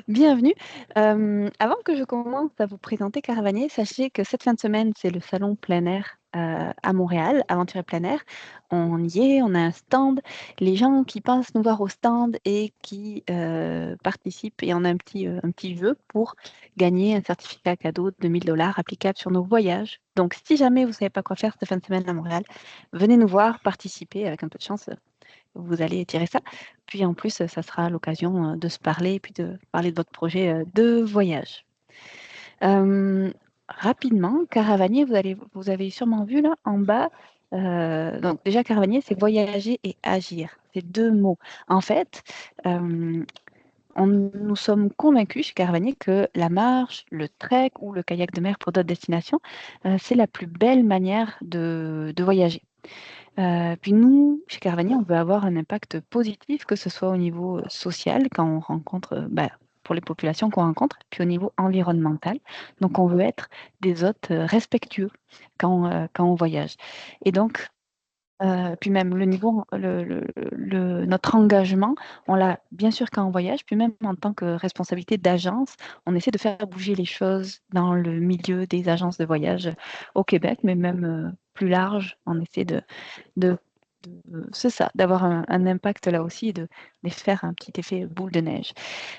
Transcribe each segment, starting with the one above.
Bienvenue. Avant que je commence à vous présenter Caravanier, sachez que cette fin de semaine, c'est le salon plein air à Montréal, Aventurier plein air. On y est, on a un stand. Les gens qui passent nous voir au stand et qui participent, et on a un petit jeu pour gagner un certificat cadeau de 1000 $ applicable sur nos voyages. Donc, si jamais vous ne savez pas quoi faire cette fin de semaine à Montréal, venez nous voir, participer avec un peu de chance. Vous allez tirer ça. Puis en plus, ça sera l'occasion de se parler et puis de parler de votre projet de voyage. Rapidement, Caravanier, vous avez sûrement vu là en bas. Donc déjà, Caravanier, c'est voyager et agir. C'est deux mots. En fait, nous sommes convaincus chez Caravanier que la marche, le trek ou le kayak de mer pour d'autres destinations, c'est la plus belle manière de voyager. Puis nous, chez Caravanier, on veut avoir un impact positif, que ce soit au niveau social, quand on rencontre, pour les populations qu'on rencontre, puis au niveau environnemental. Donc, on veut être des hôtes respectueux quand on voyage. Et donc, puis même le niveau, notre engagement, on l'a bien sûr quand on voyage, puis même en tant que responsabilité d'agence, on essaie de faire bouger les choses dans le milieu des agences de voyage au Québec, mais même plus large, on essaie de, c'est ça, d'avoir un impact là aussi et de faire un petit effet boule de neige.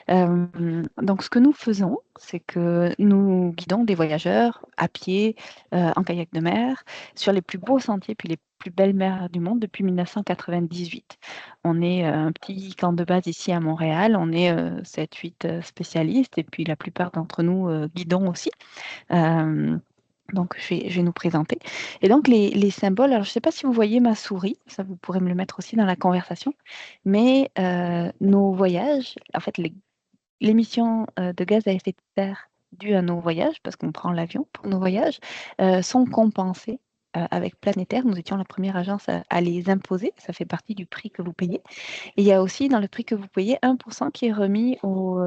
Donc, ce que nous faisons, c'est que nous guidons des voyageurs à pied, en kayak de mer, sur les plus beaux sentiers puis les plus belles mers du monde depuis 1998. On est un petit camp de base ici à Montréal. On est 7-8 spécialistes et puis la plupart d'entre nous guidons aussi. Euh, donc, je vais nous présenter. Et donc, les symboles, alors je ne sais pas si vous voyez ma souris, ça vous pourrez me le mettre aussi dans la conversation, mais nos voyages, en fait, l'émission de gaz à effet de serre due à nos voyages, parce qu'on prend l'avion pour nos voyages, sont compensées avec Planétaire. Nous étions la première agence à les imposer, ça fait partie du prix que vous payez. Et il y a aussi dans le prix que vous payez 1% qui est remis au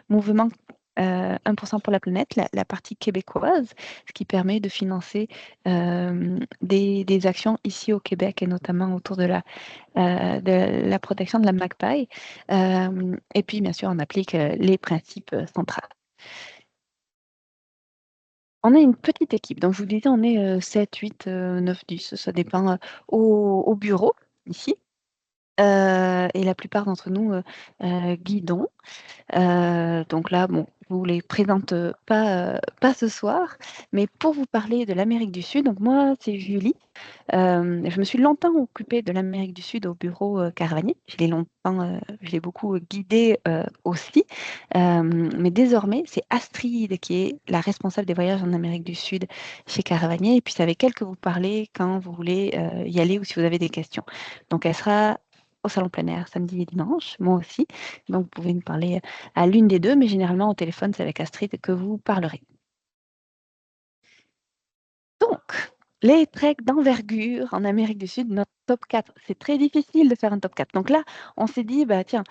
mouvement 1% pour la planète, la partie québécoise, ce qui permet de financer des actions ici au Québec et notamment autour de la protection de la magpie. Et puis, bien sûr, on applique les principes centrales. On est une petite équipe, donc je vous disais, on est 7, 8, 9, 10, ça dépend au bureau ici. Et la plupart d'entre nous guidons. Donc là, bon, je vous les présente pas ce soir, mais pour vous parler de l'Amérique du Sud, donc moi, c'est Julie. Je me suis longtemps occupée de l'Amérique du Sud au bureau Caravanier. Je l'ai beaucoup guidé aussi. Mais désormais, c'est Astrid qui est la responsable des voyages en Amérique du Sud chez Caravanier. Et puis, c'est avec elle que vous parlez quand vous voulez y aller ou si vous avez des questions. Donc, elle sera au salon plein air samedi et dimanche, moi aussi. Donc, vous pouvez me parler à l'une des deux, mais généralement au téléphone, c'est avec Astrid que vous parlerez. Donc, les treks d'envergure en Amérique du Sud, notre top 4. C'est très difficile de faire un top 4. Donc là, on s'est dit, bah, tiens,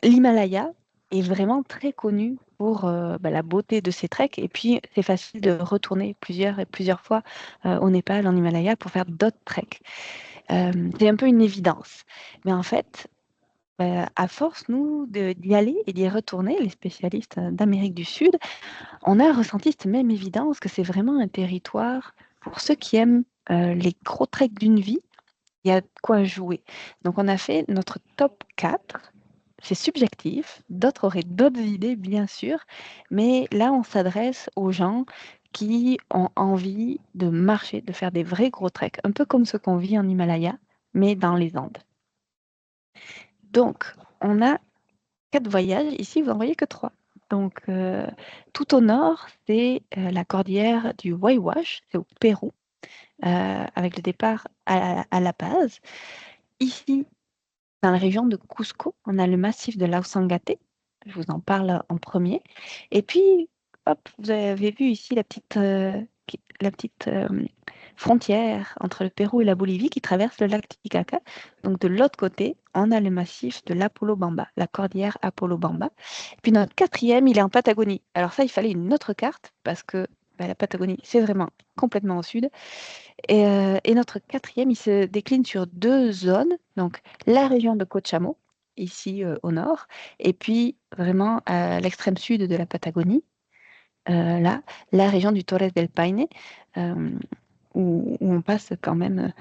l'Himalaya est vraiment très connu pour la beauté de ses treks. Et puis, c'est facile de retourner plusieurs et plusieurs fois au Népal, en Himalaya, pour faire d'autres treks. C'est un peu une évidence. Mais en fait, à force, nous, d'y aller et d'y retourner, les spécialistes d'Amérique du Sud, on a ressenti cette même évidence que c'est vraiment un territoire pour ceux qui aiment les gros treks d'une vie. Il y a de quoi jouer. Donc, on a fait notre top 4. C'est subjectif. D'autres auraient d'autres idées, bien sûr. Mais là, on s'adresse aux gens qui ont envie de marcher, de faire des vrais gros treks, un peu comme ce qu'on vit en Himalaya, mais dans les Andes. Donc, on a 4 voyages. Ici, vous n'en voyez que 3. Donc, tout au nord, c'est la cordillère du Huayhuash, c'est au Pérou, avec le départ à La Paz. Ici, dans la région de Cusco, on a le massif de l'Ausangate. Je vous en parle en premier. Et puis, hop, vous avez vu ici la petite frontière entre le Pérou et la Bolivie qui traverse le lac Titicaca. Donc, de l'autre côté, on a le massif de l'Apolobamba, la cordillère Apolobamba. Puis notre quatrième, il est en Patagonie. Alors ça, il fallait une autre carte parce que la Patagonie, c'est vraiment complètement au sud. Et notre quatrième, il se décline sur deux zones. Donc, la région de Cochamó, ici au nord, et puis vraiment à l'extrême sud de la Patagonie, là, la région du Torres del Paine, euh, où on passe quand même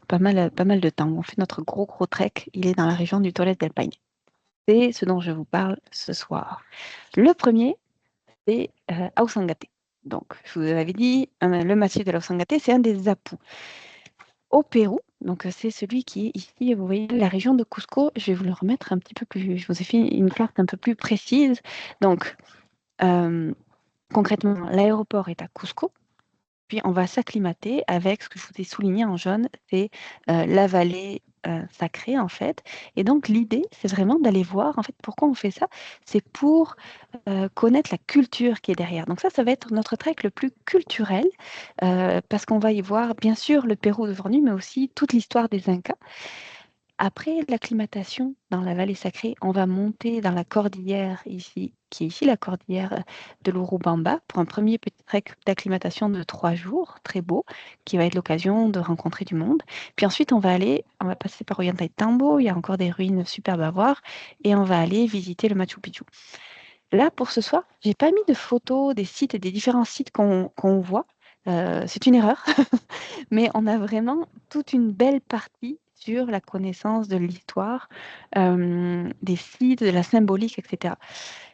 pas mal de temps. On fait notre gros trek, il est dans la région du Torres del Paine. C'est ce dont je vous parle ce soir. Le premier, c'est Ausangate. Donc, je vous avais dit, le massif de l'Ausangate, c'est un des apous. Au Pérou, donc c'est celui qui est ici, vous voyez, la région de Cusco. Je vais vous le remettre un petit peu plus, je vous ai fait une carte un peu plus précise. Donc, euh, concrètement, l'aéroport est à Cusco. Puis on va s'acclimater avec ce que je vous ai souligné en jaune, c'est la vallée sacrée en fait. Et donc l'idée, c'est vraiment d'aller voir en fait pourquoi on fait ça. C'est pour connaître la culture qui est derrière. Donc ça va être notre trek le plus culturel parce qu'on va y voir bien sûr le Pérou devant nous, mais aussi toute l'histoire des Incas. Après l'acclimatation dans la vallée sacrée, on va monter dans la cordillère ici, qui est ici la cordillère de l'Urubamba, pour un premier petit trek d'acclimatation de 3 jours, très beau, qui va être l'occasion de rencontrer du monde. Puis ensuite, on va passer par Ollantaytambo, il y a encore des ruines superbes à voir, et on va aller visiter le Machu Picchu. Là, pour ce soir, j'ai pas mis de photos des sites et des différents sites qu'on voit. C'est une erreur, mais on a vraiment toute une belle partie sur la connaissance de l'histoire, des sites, de la symbolique, etc.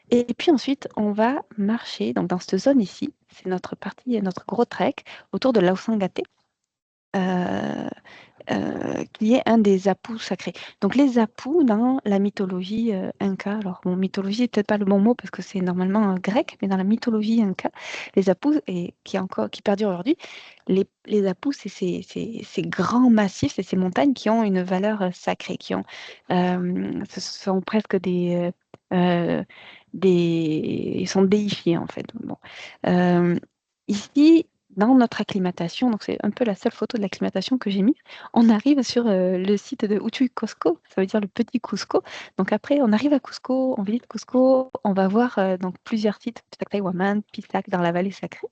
Et puis ensuite, on va marcher donc dans cette zone ici, c'est notre partie, notre gros trek autour de l'Ausangate. Euh, qui est un des apous sacrés. Donc les apous dans la mythologie inca, alors bon, mythologie n'est peut-être pas le bon mot parce que c'est normalement grec, mais dans la mythologie inca, les apous, et qui perdurent aujourd'hui, les apous, c'est ces grands massifs, c'est ces montagnes qui ont une valeur sacrée, ce sont presque ils sont déifiés en fait. Bon. Euh, Ici, dans notre acclimatation, donc c'est un peu la seule photo de l'acclimatation que j'ai mise, on arrive sur le site de Uchuy Cusco, ça veut dire le petit Cusco. Donc après, on arrive à Cusco, on visite Cusco, on va voir donc plusieurs sites, Tactaïwaman, Pisac dans la vallée sacrée.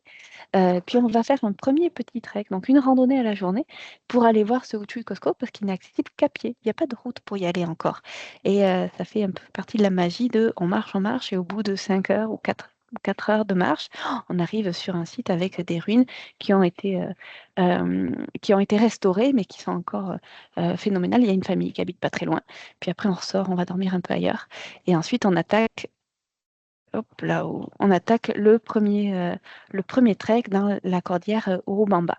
Puis on va faire un premier petit trek, donc une randonnée à la journée, pour aller voir ce Uchuy Cusco parce qu'il n'est accessible qu'à pied. Il n'y a pas de route pour y aller encore. Et ça fait un peu partie de la magie de on marche, et au bout de 5 heures ou 4 heures de marche, on arrive sur un site avec des ruines qui ont été restaurées, mais qui sont encore phénoménales. Il y a une famille qui habite pas très loin. Puis après, on ressort, on va dormir un peu ailleurs. Et ensuite, on attaque. Hop, là-haut. On attaque le premier trek dans la cordillère Urubamba.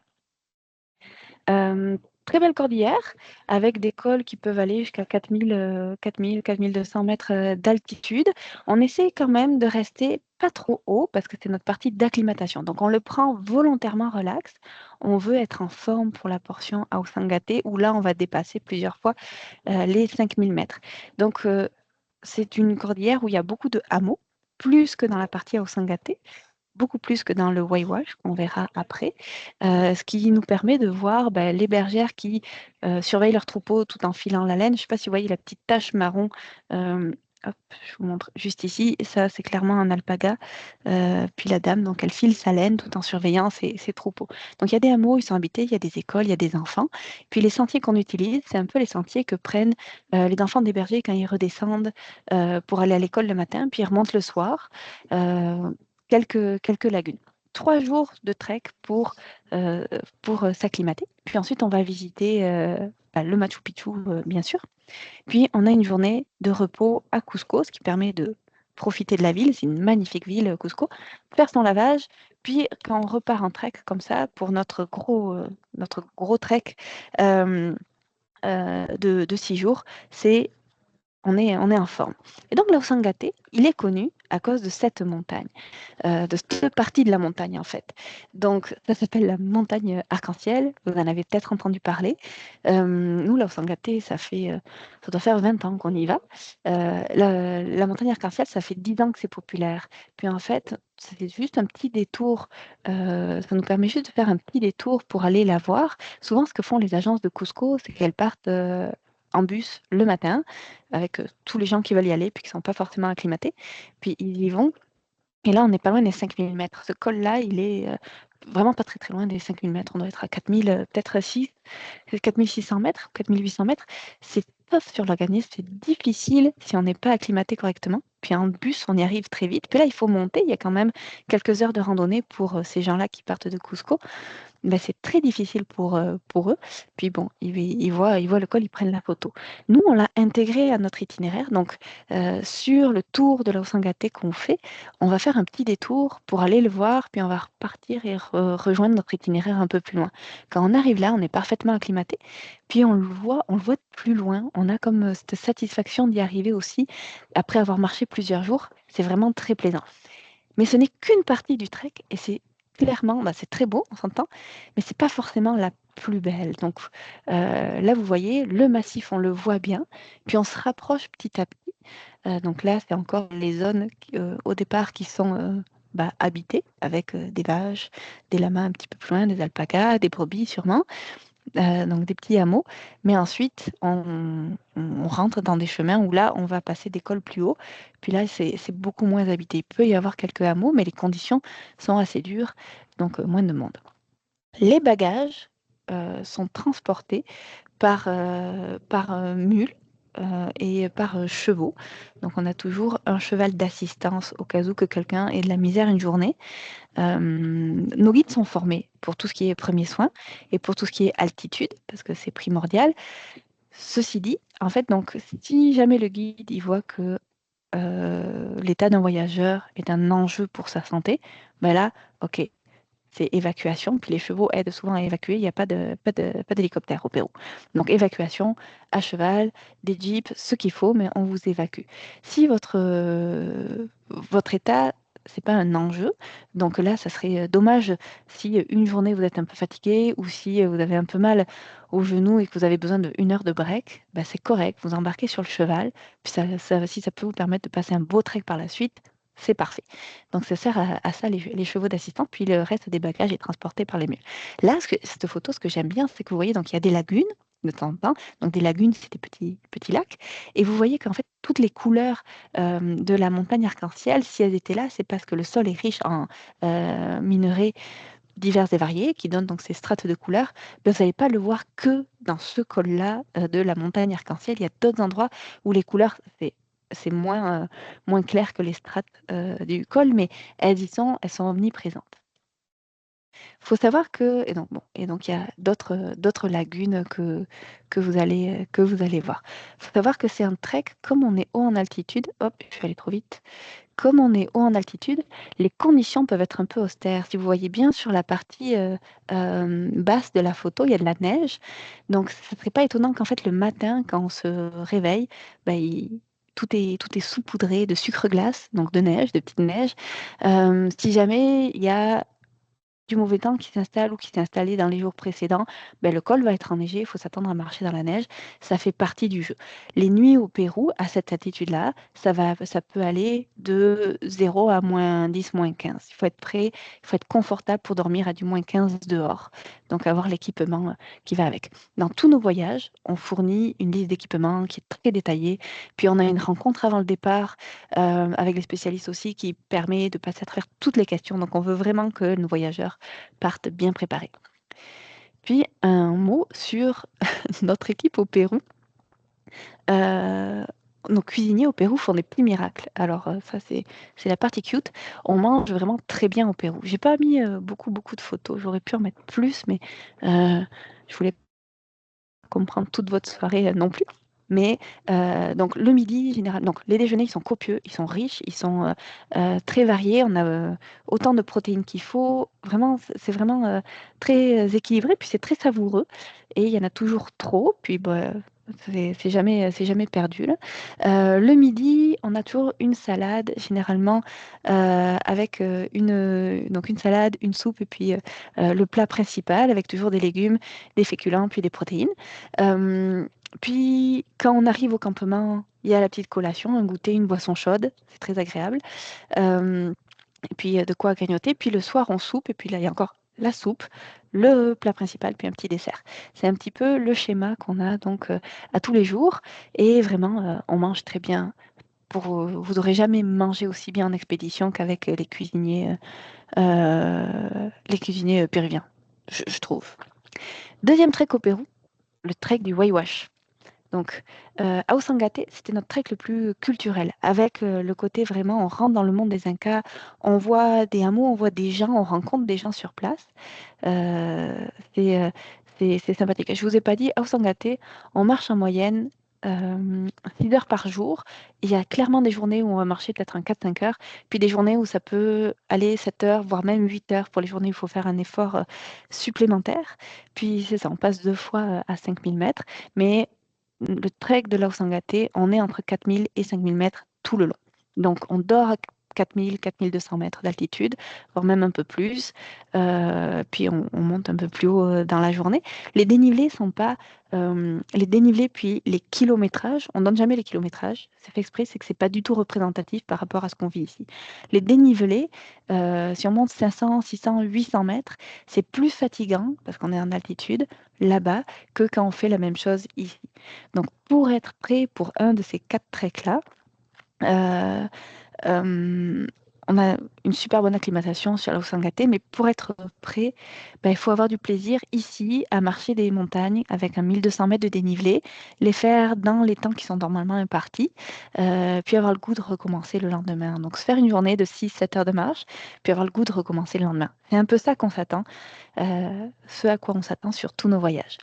Euh, Très belle cordillère avec des cols qui peuvent aller jusqu'à 4 200 mètres d'altitude. On essaie quand même de rester pas trop haut parce que c'est notre partie d'acclimatation. Donc on le prend volontairement relax. On veut être en forme pour la portion à Ausangate où là on va dépasser plusieurs fois les 5 000 mètres. Donc c'est une cordillère où il y a beaucoup de hameaux, plus que dans la partie à Ausangate, beaucoup plus que dans le Waiwash, qu'on verra après, ce qui nous permet de voir les bergères qui surveillent leur troupeau tout en filant la laine. Je ne sais pas si vous voyez la petite tache marron. euh, Hop, je vous montre juste ici. Ça, c'est clairement un alpaga. Puis la dame, donc, elle file sa laine tout en surveillant ses troupeaux. Donc, il y a des hameaux, ils sont habités, il y a des écoles, il y a des enfants. Puis les sentiers qu'on utilise, c'est un peu les sentiers que prennent les enfants des bergers quand ils redescendent pour aller à l'école le matin, puis ils remontent le soir. Euh, quelques lagunes. 3 jours de trek pour s'acclimater. Puis ensuite, on va visiter le Machu Picchu, bien sûr. Puis, on a une journée de repos à Cusco, ce qui permet de profiter de la ville. C'est une magnifique ville, Cusco. Faire son lavage. Puis, quand on repart en trek comme ça, pour notre gros trek de 6 jours, on est en forme. Et donc, l'Ausangate, il est connu à cause de cette montagne, de cette partie de la montagne en fait. Donc, ça s'appelle la montagne arc-en-ciel. Vous en avez peut-être entendu parler. Nous, l'Ausangate, ça doit faire 20 ans qu'on y va. La montagne arc-en-ciel, ça fait 10 ans que c'est populaire. Puis en fait, c'est juste un petit détour. Ça nous permet juste de faire un petit détour pour aller la voir. Souvent, ce que font les agences de Cusco, c'est qu'elles partent en bus le matin avec tous les gens qui veulent y aller puis qui ne sont pas forcément acclimatés. Puis ils y vont Et là, on n'est pas loin des 5000 mètres. Ce col-là, il est vraiment pas très très loin des 5000 mètres. On doit être à 4000, peut-être 4600 mètres, 4800 mètres. C'est tough sur l'organisme, c'est difficile si on n'est pas acclimaté correctement. Puis en bus, on y arrive très vite. Puis là, il faut monter. Il y a quand même quelques heures de randonnée pour ces gens-là qui partent de Cusco. Ben, c'est très difficile pour eux. Puis bon, ils voient le col, ils prennent la photo. Nous, on l'a intégré à notre itinéraire. Donc, sur le tour de l'Osangate qu'on fait, on va faire un petit détour pour aller le voir, puis on va repartir et rejoindre notre itinéraire un peu plus loin. Quand on arrive là, on est parfaitement acclimaté, puis on le voit de plus loin. On a comme cette satisfaction d'y arriver aussi, après avoir marché plusieurs jours. C'est vraiment très plaisant. Mais ce n'est qu'une partie du trek et c'est clairement, bah, c'est très beau, on s'entend, mais c'est pas forcément la plus belle. Donc là, vous voyez, le massif, on le voit bien, puis on se rapproche petit à petit. Donc là, c'est encore les zones au départ qui sont habitées avec des vaches, des lamas un petit peu plus loin, des alpacas, des brebis sûrement, donc des petits hameaux. Mais ensuite, on rentre dans des chemins où là, on va passer des cols plus hauts. Puis là, c'est beaucoup moins habité. Il peut y avoir quelques hameaux, mais les conditions sont assez dures, donc moins de monde. Les bagages sont transportés par mule et par chevaux. Donc on a toujours un cheval d'assistance au cas où que quelqu'un ait de la misère une journée. Nos guides sont formés pour tout ce qui est premiers soins et pour tout ce qui est altitude, parce que c'est primordial. Ceci dit, en fait, donc, si jamais le guide il voit que l'état d'un voyageur est un enjeu pour sa santé, ben là, ok, c'est évacuation. Puis les chevaux aident souvent à évacuer. Il n'y a pas d'hélicoptère au Pérou. Donc évacuation à cheval, des jeeps, ce qu'il faut, mais on vous évacue. Si votre état, c'est pas un enjeu, donc là, ça serait dommage si une journée vous êtes un peu fatigué ou si vous avez un peu mal au genou et que vous avez besoin d'une heure de break, bah, c'est correct. Vous embarquez sur le cheval. Puis si ça peut vous permettre de passer un beau trek par la suite, c'est parfait. Donc ça sert à ça les chevaux d'assistance, puis le reste des bagages est transporté par les mules. Là, cette photo, ce que j'aime bien, c'est que vous voyez, donc il y a des lagunes de temps en temps. Donc des lagunes, c'est des petits lacs. Et vous voyez qu'en fait, toutes les couleurs de la montagne arc-en-ciel, si elles étaient là, c'est parce que le sol est riche en minerais divers et variés, qui donnent donc ces strates de couleurs. Ben, vous n'allez pas le voir que dans ce col-là de la montagne arc-en-ciel. Il y a d'autres endroits où les couleurs, c'est moins clair que les strates du col, mais elles sont omniprésentes. Il faut savoir que, et donc il y a d'autres lagunes que vous allez voir. Il faut savoir que c'est un trek, comme on est haut en altitude, hop, je suis allée trop vite. Comme on est haut en altitude, les conditions peuvent être un peu austères. Si vous voyez bien sur la partie basse de la photo, il y a de la neige. Donc, ce ne serait pas étonnant qu'en fait, le matin, quand on se réveille, bah, tout est saupoudré de sucre glace, donc de neige, de petite neige. Si jamais il y a du mauvais temps qui s'installe ou qui s'est installé dans les jours précédents, ben, le col va être enneigé, il faut s'attendre à marcher dans la neige. Ça fait partie du jeu. Les nuits au Pérou, à cette altitude-là, ça peut aller de 0 à -10, -15. Il faut être prêt, il faut être confortable pour dormir à du -15 dehors. Donc avoir l'équipement qui va avec. Dans tous nos voyages, on fournit une liste d'équipements qui est très détaillée. Puis on a une rencontre avant le départ avec les spécialistes aussi qui permet de passer à travers toutes les questions. Donc on veut vraiment que nos voyageurs partent bien préparés. Puis un mot sur notre équipe au Pérou. Nos cuisiniers au Pérou font des petits miracles. Alors ça, c'est la partie cute. On mange vraiment très bien au Pérou. J'ai pas mis beaucoup de photos. J'aurais pu en mettre plus, mais je voulais pas comprendre toute votre soirée non plus. Mais donc le midi, général, donc les déjeuners, ils sont copieux, ils sont riches, ils sont très variés. On a autant de protéines qu'il faut. Vraiment, c'est vraiment très équilibré, puis c'est très savoureux. Et il y en a toujours trop. Puis bah, c'est jamais perdu, là. Le midi, on a toujours une salade, généralement avec donc une salade, une soupe et puis le plat principal avec toujours des légumes, des féculents, puis des protéines. Euh, Puis, quand on arrive au campement, il y a la petite collation, un goûter, une boisson chaude, c'est très agréable. Euh, et puis, de quoi grignoter. Puis, le soir, on soupe. Et puis là, il y a encore la soupe, le plat principal, puis un petit dessert. C'est un petit peu le schéma qu'on a donc à tous les jours. Et vraiment, on mange très bien vous n'aurez jamais mangé aussi bien en expédition qu'avec les cuisiniers péruviens, je trouve. Deuxième trek au Pérou, le trek du Waiwash. Donc, à Usangate, c'était notre trek le plus culturel, avec le côté vraiment, on rentre dans le monde des Incas, on voit des hameaux, on voit des gens, on rencontre des gens sur place. Euh, c'est euh, c'est sympathique. Je vous ai pas dit, à Usangate, on marche en moyenne 6 heures par jour. Il y a clairement des journées où on va marcher peut-être un 4-5 heures, puis des journées où ça peut aller 7 heures, voire même 8 heures pour les journées où il faut faire un effort supplémentaire. Puis c'est ça, on passe 2 fois à 5000 mètres. Mais le trek de la Sangate, on est entre 4000 et 5000 mètres tout le long. Donc, on dort à 4000, 4200 mètres d'altitude, voire même un peu plus. Puis, on monte un peu plus haut dans la journée. Les dénivelés sont pas. Les dénivelés, puis les kilométrages, on donne jamais les kilométrages. C'est fait exprès, c'est que c'est pas du tout représentatif par rapport à ce qu'on vit ici. Les dénivelés, si on monte 500, 600, 800 mètres, c'est plus fatigant parce qu'on est en altitude là-bas que quand on fait la même chose ici. Donc, pour être prêt pour un de ces 4 treks-là, euh, euh, on a une super bonne acclimatation sur la Sangate, mais pour être prêt, ben, il faut avoir du plaisir ici à marcher des montagnes avec un 1200 mètres de dénivelé, les faire dans les temps qui sont normalement impartis, puis avoir le goût de recommencer le lendemain. Donc, se faire une journée de 6-7 heures de marche, puis avoir le goût de recommencer le lendemain. C'est un peu ça qu'on s'attend, ce à quoi on s'attend sur tous nos voyages.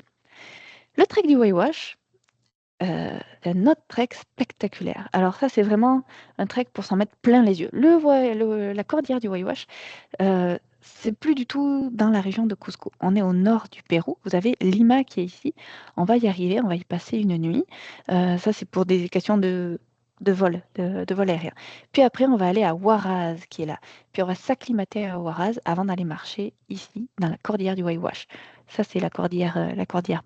Le trek du Waiwash, c'est un autre trek spectaculaire. Alors ça, c'est vraiment un trek pour s'en mettre plein les yeux. La cordillère du Waiwash, c'est plus du tout dans la région de Cusco. On est au nord du Pérou. Vous avez Lima qui est ici. On va y arriver, on va y passer une nuit. Ça, c'est pour des questions de vol aérien. Puis après, on va aller à Huaraz qui est là. Puis on va s'acclimater à Huaraz avant d'aller marcher ici, dans la cordillère du Waiwash. Ça, c'est la cordillère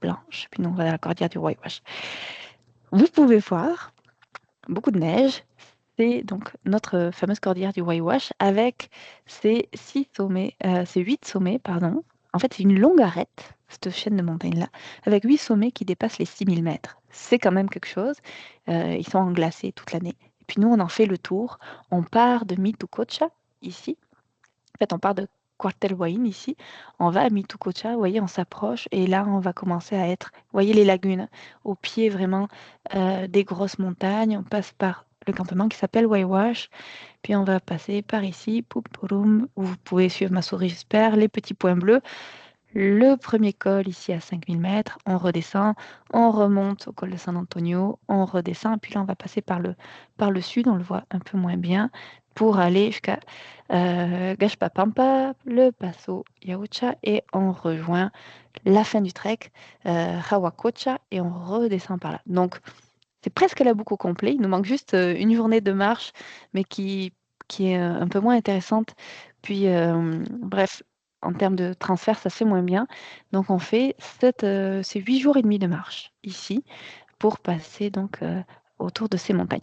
blanche. Puis nous, on va dans la cordillère du Waiwash. Vous pouvez voir beaucoup de neige. C'est donc notre fameuse cordillère du Waiwash avec ces 8 sommets, pardon. En fait, c'est une longue arête, cette chaîne de montagnes-là, avec 8 sommets qui dépassent les 6000 mètres. C'est quand même quelque chose. Ils sont englacés toute l'année. Et puis nous, on en fait le tour. On part de Mitucocha, ici. En fait, on part de Cuartelhuain ici, on va à Mitucocha, vous voyez, on s'approche et là, on va commencer à être, vous voyez les lagunes, au pied vraiment des grosses montagnes. On passe par le campement qui s'appelle Waiwash, puis on va passer par ici, Pupurum, où vous pouvez suivre ma souris, j'espère, les petits points bleus. Le premier col ici à 5000 mètres, on redescend, on remonte au col de San Antonio, on redescend, puis là on va passer par le sud, on le voit un peu moins bien, pour aller jusqu'à Gashpapampa, le Paso Yaucha, et on rejoint la fin du trek, Hawacocha, et on redescend par là. Donc c'est presque la boucle au complet, il nous manque juste une journée de marche, mais qui est un peu moins intéressante. Puis bref, en termes de transfert, ça se fait moins bien. Donc on fait ces 8 jours et demi de marche ici pour passer donc autour de ces montagnes.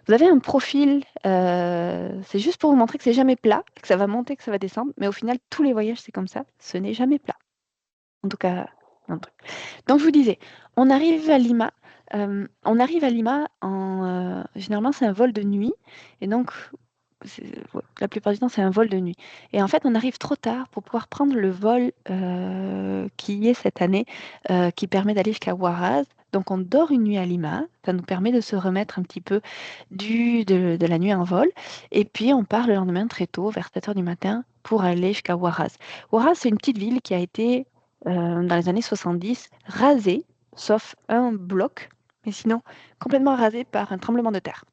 Vous avez un profil, c'est juste pour vous montrer que c'est jamais plat, que ça va monter, que ça va descendre, mais au final, tous les voyages, c'est comme ça, ce n'est jamais plat. En tout cas, un truc. Donc je vous disais, on arrive à Lima. Généralement, c'est un vol de nuit. Et donc, ouais, la plupart du temps, c'est un vol de nuit. Et en fait, on arrive trop tard pour pouvoir prendre le vol qui est cette année, qui permet d'aller jusqu'à Huaraz. Donc, on dort une nuit à Lima. Ça nous permet de se remettre un petit peu de la nuit en vol. Et puis, on part le lendemain très tôt, vers 7 heures du matin, pour aller jusqu'à Huaraz. Huaraz, c'est une petite ville qui a été, dans les années 70, rasée, sauf un bloc, mais sinon complètement rasée par un tremblement de terre.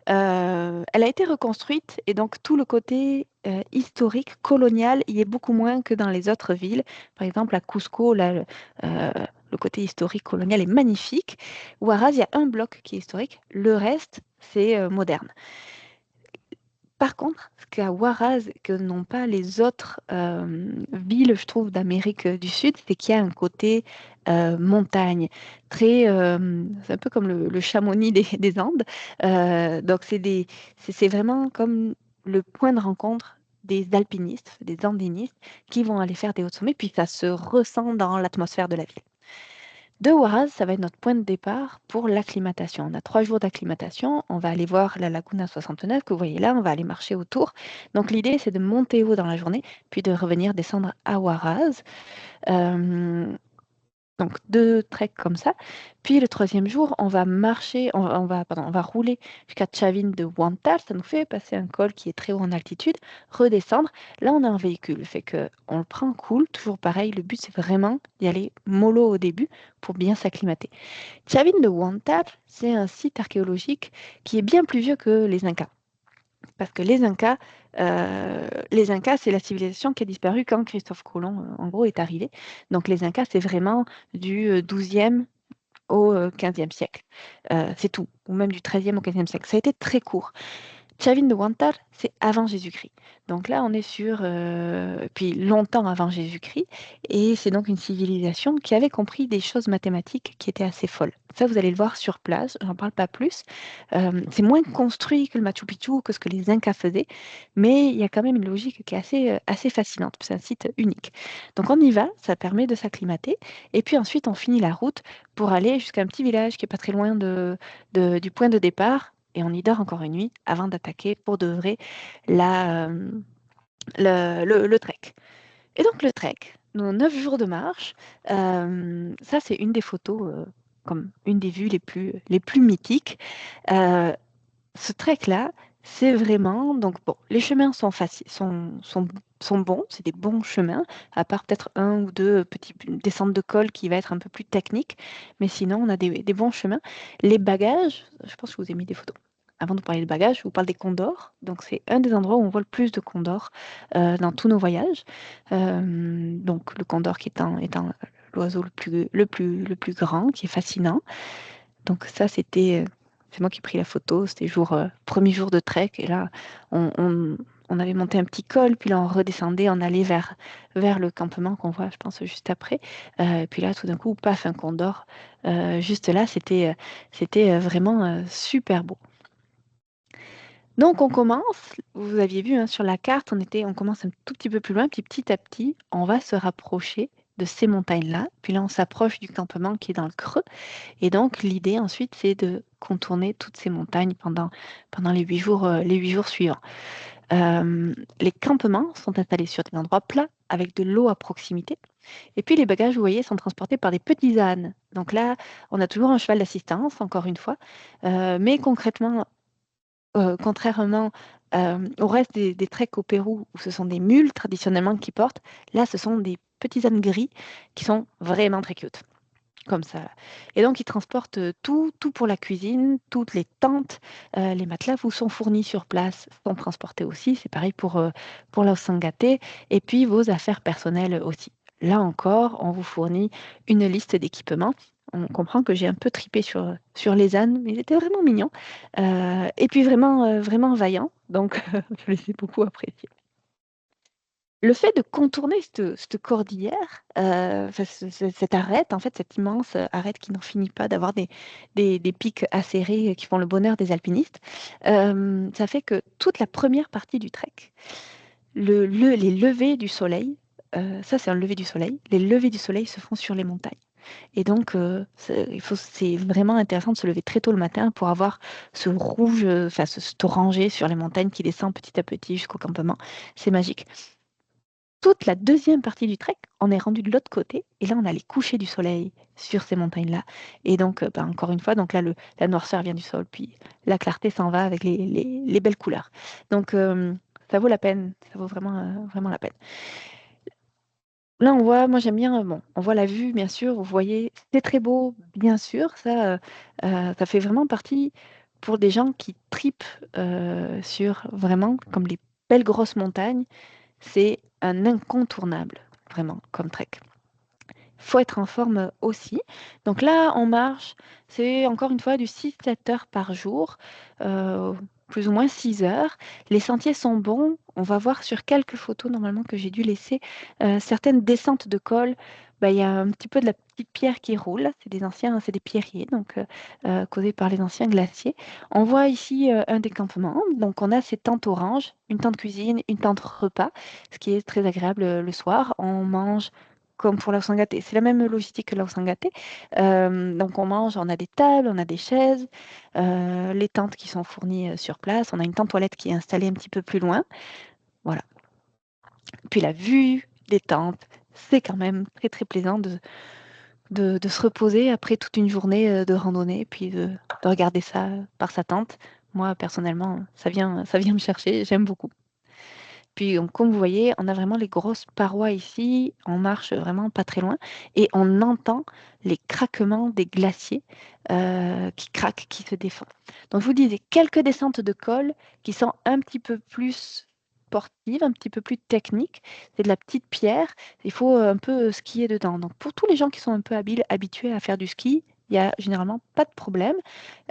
Elle a été reconstruite et donc tout le côté historique, colonial, y est beaucoup moins que dans les autres villes. Par exemple, à Cusco, là, le côté historique colonial est magnifique. Huaraz, il y a un bloc qui est historique, le reste, c'est moderne. Par contre, ce qu'à Huaraz, que n'ont pas les autres villes, je trouve, d'Amérique du Sud, c'est qu'il y a un côté montagne, c'est un peu comme le Chamonix des Andes. Donc, c'est vraiment comme le point de rencontre des alpinistes, des andénistes, qui vont aller faire des hauts sommets, puis ça se ressent dans l'atmosphère de la ville. De Huaraz, ça va être notre point de départ pour l'acclimatation. On a 3 jours d'acclimatation. On va aller voir la Laguna 69 que vous voyez là. On va aller marcher autour. Donc l'idée, c'est de monter haut dans la journée, puis de revenir descendre à Huaraz. Donc 2 treks comme ça. Puis le 3e jour, on va marcher, on va rouler jusqu'à Chavin de Huantar. Ça nous fait passer un col qui est très haut en altitude, redescendre. Là, on a un véhicule, fait que on le prend cool, toujours pareil. Le but, c'est vraiment d'y aller mollo au début pour bien s'acclimater. Chavin de Huantar, c'est un site archéologique qui est bien plus vieux que les Incas. Parce que les Incas, c'est la civilisation qui a disparu quand Christophe Colomb, en gros, est arrivé. Donc les Incas, c'est vraiment du 12e au 15e siècle. C'est tout, ou même du 13e au 15e siècle. Ça a été très court. Chavin de Huantar, c'est avant Jésus-Christ. Donc là, on est sur, puis longtemps avant Jésus-Christ, et c'est donc une civilisation qui avait compris des choses mathématiques qui étaient assez folles. Ça, vous allez le voir sur place, j'en parle pas plus. C'est moins construit que le Machu Picchu, que ce que les Incas faisaient, mais il y a quand même une logique qui est assez fascinante. C'est un site unique. Donc on y va, ça permet de s'acclimater, et puis ensuite on finit la route pour aller jusqu'à un petit village qui est pas très loin du point de départ, et on y dort encore une nuit avant d'attaquer pour de vrai la, le trek. Et donc le trek, nos 9 jours de marche, ça c'est une des photos, comme une des vues les plus mythiques. Euh, Ce trek-là, c'est vraiment, donc bon, les chemins sont faciles, sont bons, c'est des bons chemins, à part peut-être un ou deux petites descentes de col qui va être un peu plus technique, mais sinon on a des bons chemins. Les bagages, je pense que je vous ai mis des photos. Avant de parler de bagages, je vous parle des condors. Donc c'est un des endroits où on voit le plus de condors dans tous nos voyages. Donc le condor qui étant l'oiseau le plus grand, qui est fascinant. Donc ça, c'est moi qui ai pris la photo, c'était premier jour de trek, et là, on avait monté un petit col, puis là, on redescendait, on allait vers le campement qu'on voit, je pense, juste après. Puis là, tout d'un coup, paf, un condor. Juste là, c'était vraiment super beau. Donc on commence, vous aviez vu hein, sur la carte, on commence un tout petit peu plus loin, puis petit à petit, on va se rapprocher de ces montagnes-là. Puis là, on s'approche du campement qui est dans le creux. Et donc, l'idée ensuite, c'est de contourner toutes ces montagnes pendant les 8 jours suivants. Les campements sont installés sur des endroits plats avec de l'eau à proximité. Et puis, les bagages, vous voyez, sont transportés par des petits ânes. Donc là, on a toujours un cheval d'assistance, encore une fois. Mais concrètement, contrairement au reste des treks au Pérou, où ce sont des mules traditionnellement qui portent, là, ce sont des petits ânes gris qui sont vraiment très cute comme ça. Et donc, ils transportent tout pour la cuisine, toutes les tentes, les matelas vous sont fournis sur place, sont transportés aussi. C'est pareil pour la Sangaté. Et puis, vos affaires personnelles aussi. Là encore, on vous fournit une liste d'équipements. On comprend que j'ai un peu tripé sur les ânes, mais ils étaient vraiment mignons. Et puis, vraiment vaillants. Donc, je les ai beaucoup appréciés. Le fait de contourner cette cordillère, enfin, cette arête, en fait, cette immense arête qui n'en finit pas d'avoir des pics acérés qui font le bonheur des alpinistes, ça fait que toute la première partie du trek, les levées du soleil, ça c'est un lever du soleil, les levées du soleil se font sur les montagnes. Et donc, c'est vraiment intéressant de se lever très tôt le matin pour avoir ce rouge, enfin, cette orangé sur les montagnes qui descend petit à petit jusqu'au campement. C'est magique. Toute la deuxième partie du trek, on est rendu de l'autre côté et là on a les couchers du soleil sur ces montagnes-là. Et donc, encore une fois, donc là la noirceur vient du sol, puis la clarté s'en va avec les belles couleurs. Donc, ça vaut la peine, ça vaut vraiment la peine. Là, on voit, moi j'aime bien, bon, on voit la vue, bien sûr, vous voyez, c'est très beau, bien sûr, ça fait vraiment partie pour des gens qui tripent sur vraiment comme les belles grosses montagnes. C'est un incontournable, vraiment, comme trek. Faut être en forme aussi. Donc là, on marche, c'est encore une fois du 6-7 heures par jour, euh, plus ou moins 6 heures. Les sentiers sont bons. On va voir sur quelques photos normalement que j'ai dû laisser certaines descentes de col. Bah, il y a un petit peu de la petite pierre qui roule. C'est des pierriers, donc causés par les anciens glaciers. On voit ici un des campements. Donc on a ces tentes oranges, une tente cuisine, une tente repas, ce qui est très agréable le soir. On mange comme pour l'Ausangate. C'est la même logistique que l'Ausangate. Donc on mange, on a des tables, on a des chaises, les tentes qui sont fournies sur place. On a une tente toilette qui est installée un petit peu plus loin. Voilà. Puis la vue des tentes, c'est quand même très très plaisant de se reposer après toute une journée de randonnée, puis de regarder ça par sa tente. Moi, personnellement, ça vient me chercher, j'aime beaucoup. Puis, donc, comme vous voyez, on a vraiment les grosses parois ici, on marche vraiment pas très loin, et on entend les craquements des glaciers qui craquent, qui se défendent. Donc, je vous disais, quelques descentes de col qui sont un petit peu plus sportives, un petit peu plus techniques. C'est de la petite pierre, il faut un peu skier dedans. Donc, pour tous les gens qui sont un peu habitués à faire du ski, il n'y a généralement pas de problème.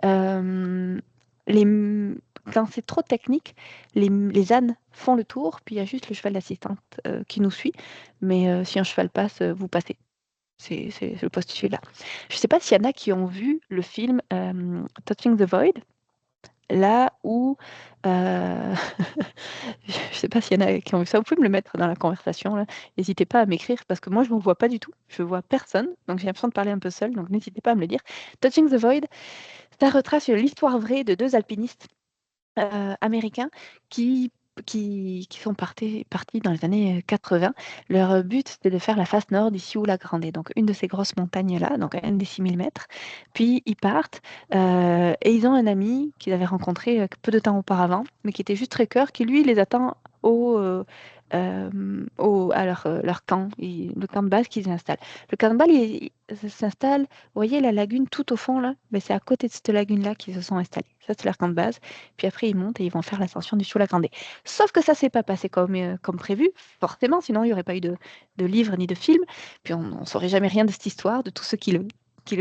Euh, les, quand c'est trop technique, les ânes font le tour, puis il y a juste le cheval d'assistante qui nous suit. Mais si un cheval passe, vous passez. C'est le postulat. Je ne sais pas s'il y en a qui ont vu le film Touching the Void, là où... euh, je ne sais pas s'il y en a qui ont vu ça. Vous pouvez me le mettre dans la conversation, là. N'hésitez pas à m'écrire, parce que moi, je ne me vois pas du tout. Je ne vois personne, donc j'ai l'impression de parler un peu seule, donc n'hésitez pas à me le dire. Touching the Void, ça retrace l'histoire vraie de deux alpinistes américains qui, qui sont partis dans les années 80. Leur but, c'était de faire la face nord du Sioula Grande, donc une de ces grosses montagnes-là, donc un des 6000 mètres. Puis ils partent et ils ont un ami qu'ils avaient rencontré peu de temps auparavant, mais qui était juste trekker, qui lui les attend à leur camp, le camp de base qu'ils installent. Le camp de base, il s'installe, vous voyez la lagune tout au fond là, mais c'est à côté de cette lagune-là qu'ils se sont installés. Ça, c'est leur camp de base. Puis après, ils montent et ils vont faire l'ascension du Chula Grande. Sauf que ça s'est pas passé comme prévu, forcément, sinon il n'y aurait pas eu de livre ni de film. Puis on ne saurait jamais rien de cette histoire, de tous ceux qui le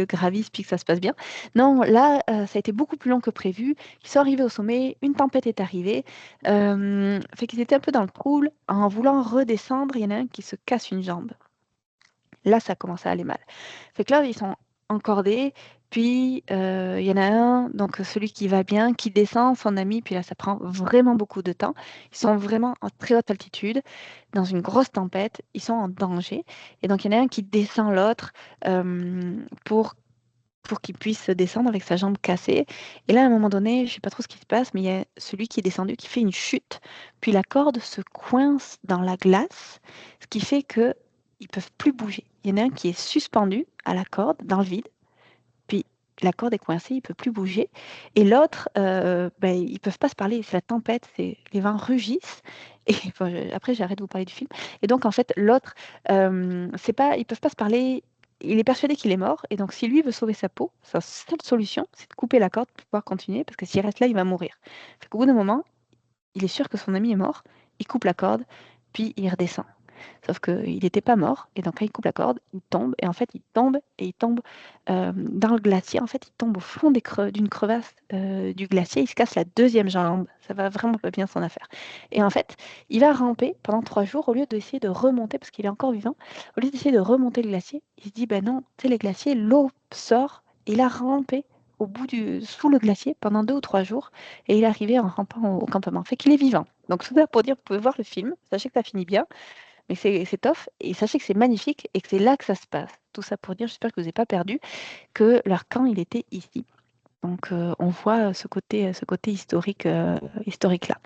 gravissent, puis que ça se passe bien. Non, là, ça a été beaucoup plus long que prévu. Ils sont arrivés au sommet, une tempête est arrivée, fait qu'ils étaient un peu dans le trouble. En voulant redescendre, il y en a un qui se casse une jambe. Là, ça commence à aller mal. Fait que là, ils sont encordés, puis il y en a un, donc celui qui va bien, qui descend, son ami, puis là, ça prend vraiment beaucoup de temps. Ils sont vraiment en très haute altitude, dans une grosse tempête, ils sont en danger. Et donc, il y en a un qui descend l'autre pour qu'il puisse descendre avec sa jambe cassée. Et là, à un moment donné, je ne sais pas trop ce qui se passe, mais il y a celui qui est descendu qui fait une chute, puis la corde se coince dans la glace, ce qui fait que ils peuvent plus bouger. Il y en a un qui est suspendu à la corde dans le vide, puis la corde est coincée, il peut plus bouger. Et l'autre, ben, ils peuvent pas se parler. C'est la tempête, les vents rugissent. Et enfin, après, j'arrête de vous parler du film. Et donc, en fait, l'autre, c'est pas, ils peuvent pas se parler. Il est persuadé qu'il est mort. Et donc, si lui veut sauver sa peau, sa seule solution, c'est de couper la corde pour pouvoir continuer. Parce que s'il reste là, il va mourir. Fait qu'au bout d'un moment, il est sûr que son ami est mort. Il coupe la corde, puis il redescend. Sauf qu'il n'était pas mort, et donc quand il coupe la corde, il tombe, et en fait il tombe dans le glacier. En fait, il tombe au fond d'une crevasse du glacier, il se casse la deuxième jambe. Ça va vraiment pas bien son affaire. Et en fait, il va ramper pendant 3 jours au lieu d'essayer de remonter, parce qu'il est encore vivant. Au lieu d'essayer de remonter le glacier, il se dit, ben non, tu sais, les glaciers, l'eau sort, et il a rampé sous le glacier pendant 2 ou 3 jours, et il est arrivé en rampant au campement. Fait qu'il est vivant. Donc, tout ça pour dire, vous pouvez voir le film, sachez que ça finit bien. Mais c'est tough et sachez que c'est magnifique et que c'est là que ça se passe. Tout ça pour dire, j'espère que vous n'avez pas perdu, que leur camp, il était ici. Donc on voit ce côté historique là.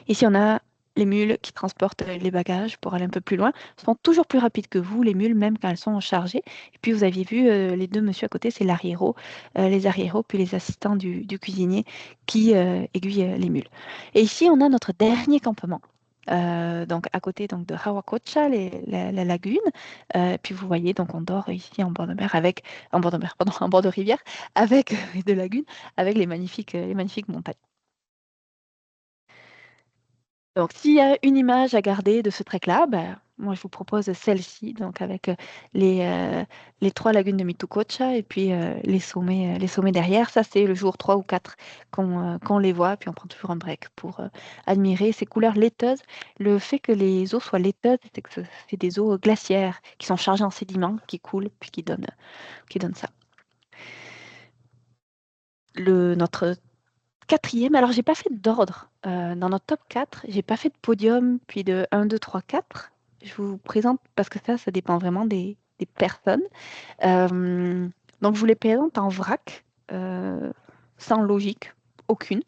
Ici, on a les mules qui transportent les bagages pour aller un peu plus loin. Elles sont toujours plus rapides que vous, les mules, même quand elles sont chargées. Et puis, vous aviez vu les deux monsieur à côté, c'est l'arriéro, les arriéros, puis les assistants du cuisinier qui aiguillent les mules. Et ici, on a notre dernier campement. Donc à côté donc de Hawakocha, la lagune. Puis vous voyez, donc on dort ici en bord de mer en bord de mer, pardon, en bord de rivière, avec de lagune, avec les magnifiques montagnes. Donc, s'il y a une image à garder de ce trek-là, ben, moi, je vous propose celle-ci, donc avec les 3 lagunes de Mitucocha et puis les sommets derrière. Ça, c'est le jour 3 ou 4 qu'on les voit, puis on prend toujours un break pour admirer ces couleurs laiteuses. Le fait que les eaux soient laiteuses, c'est que c'est des eaux glaciaires qui sont chargées en sédiments, qui coulent, puis qui donnent ça. Notre quatrième, alors j'ai pas fait d'ordre. Dans notre top 4, j'ai pas fait de podium, puis de 1, 2, 3, 4. Je vous présente parce que ça dépend vraiment des personnes. Euh, donc, je vous les présente en vrac, sans logique aucune.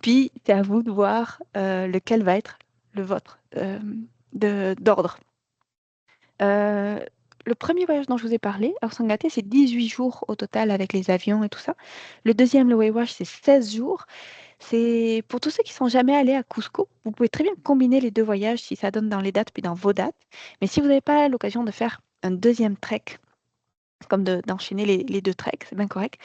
Puis, c'est à vous de voir lequel va être le vôtre d'ordre. Euh, le premier voyage dont je vous ai parlé, à Hossangate, c'est 18 jours au total avec les avions et tout ça. Le deuxième, le Waiwash, c'est 16 jours. C'est pour tous ceux qui sont jamais allés à Cusco, vous pouvez très bien combiner les deux voyages si ça donne dans les dates puis dans vos dates. Mais si vous n'avez pas l'occasion de faire un deuxième trek, comme d'enchaîner les deux treks, c'est bien correct.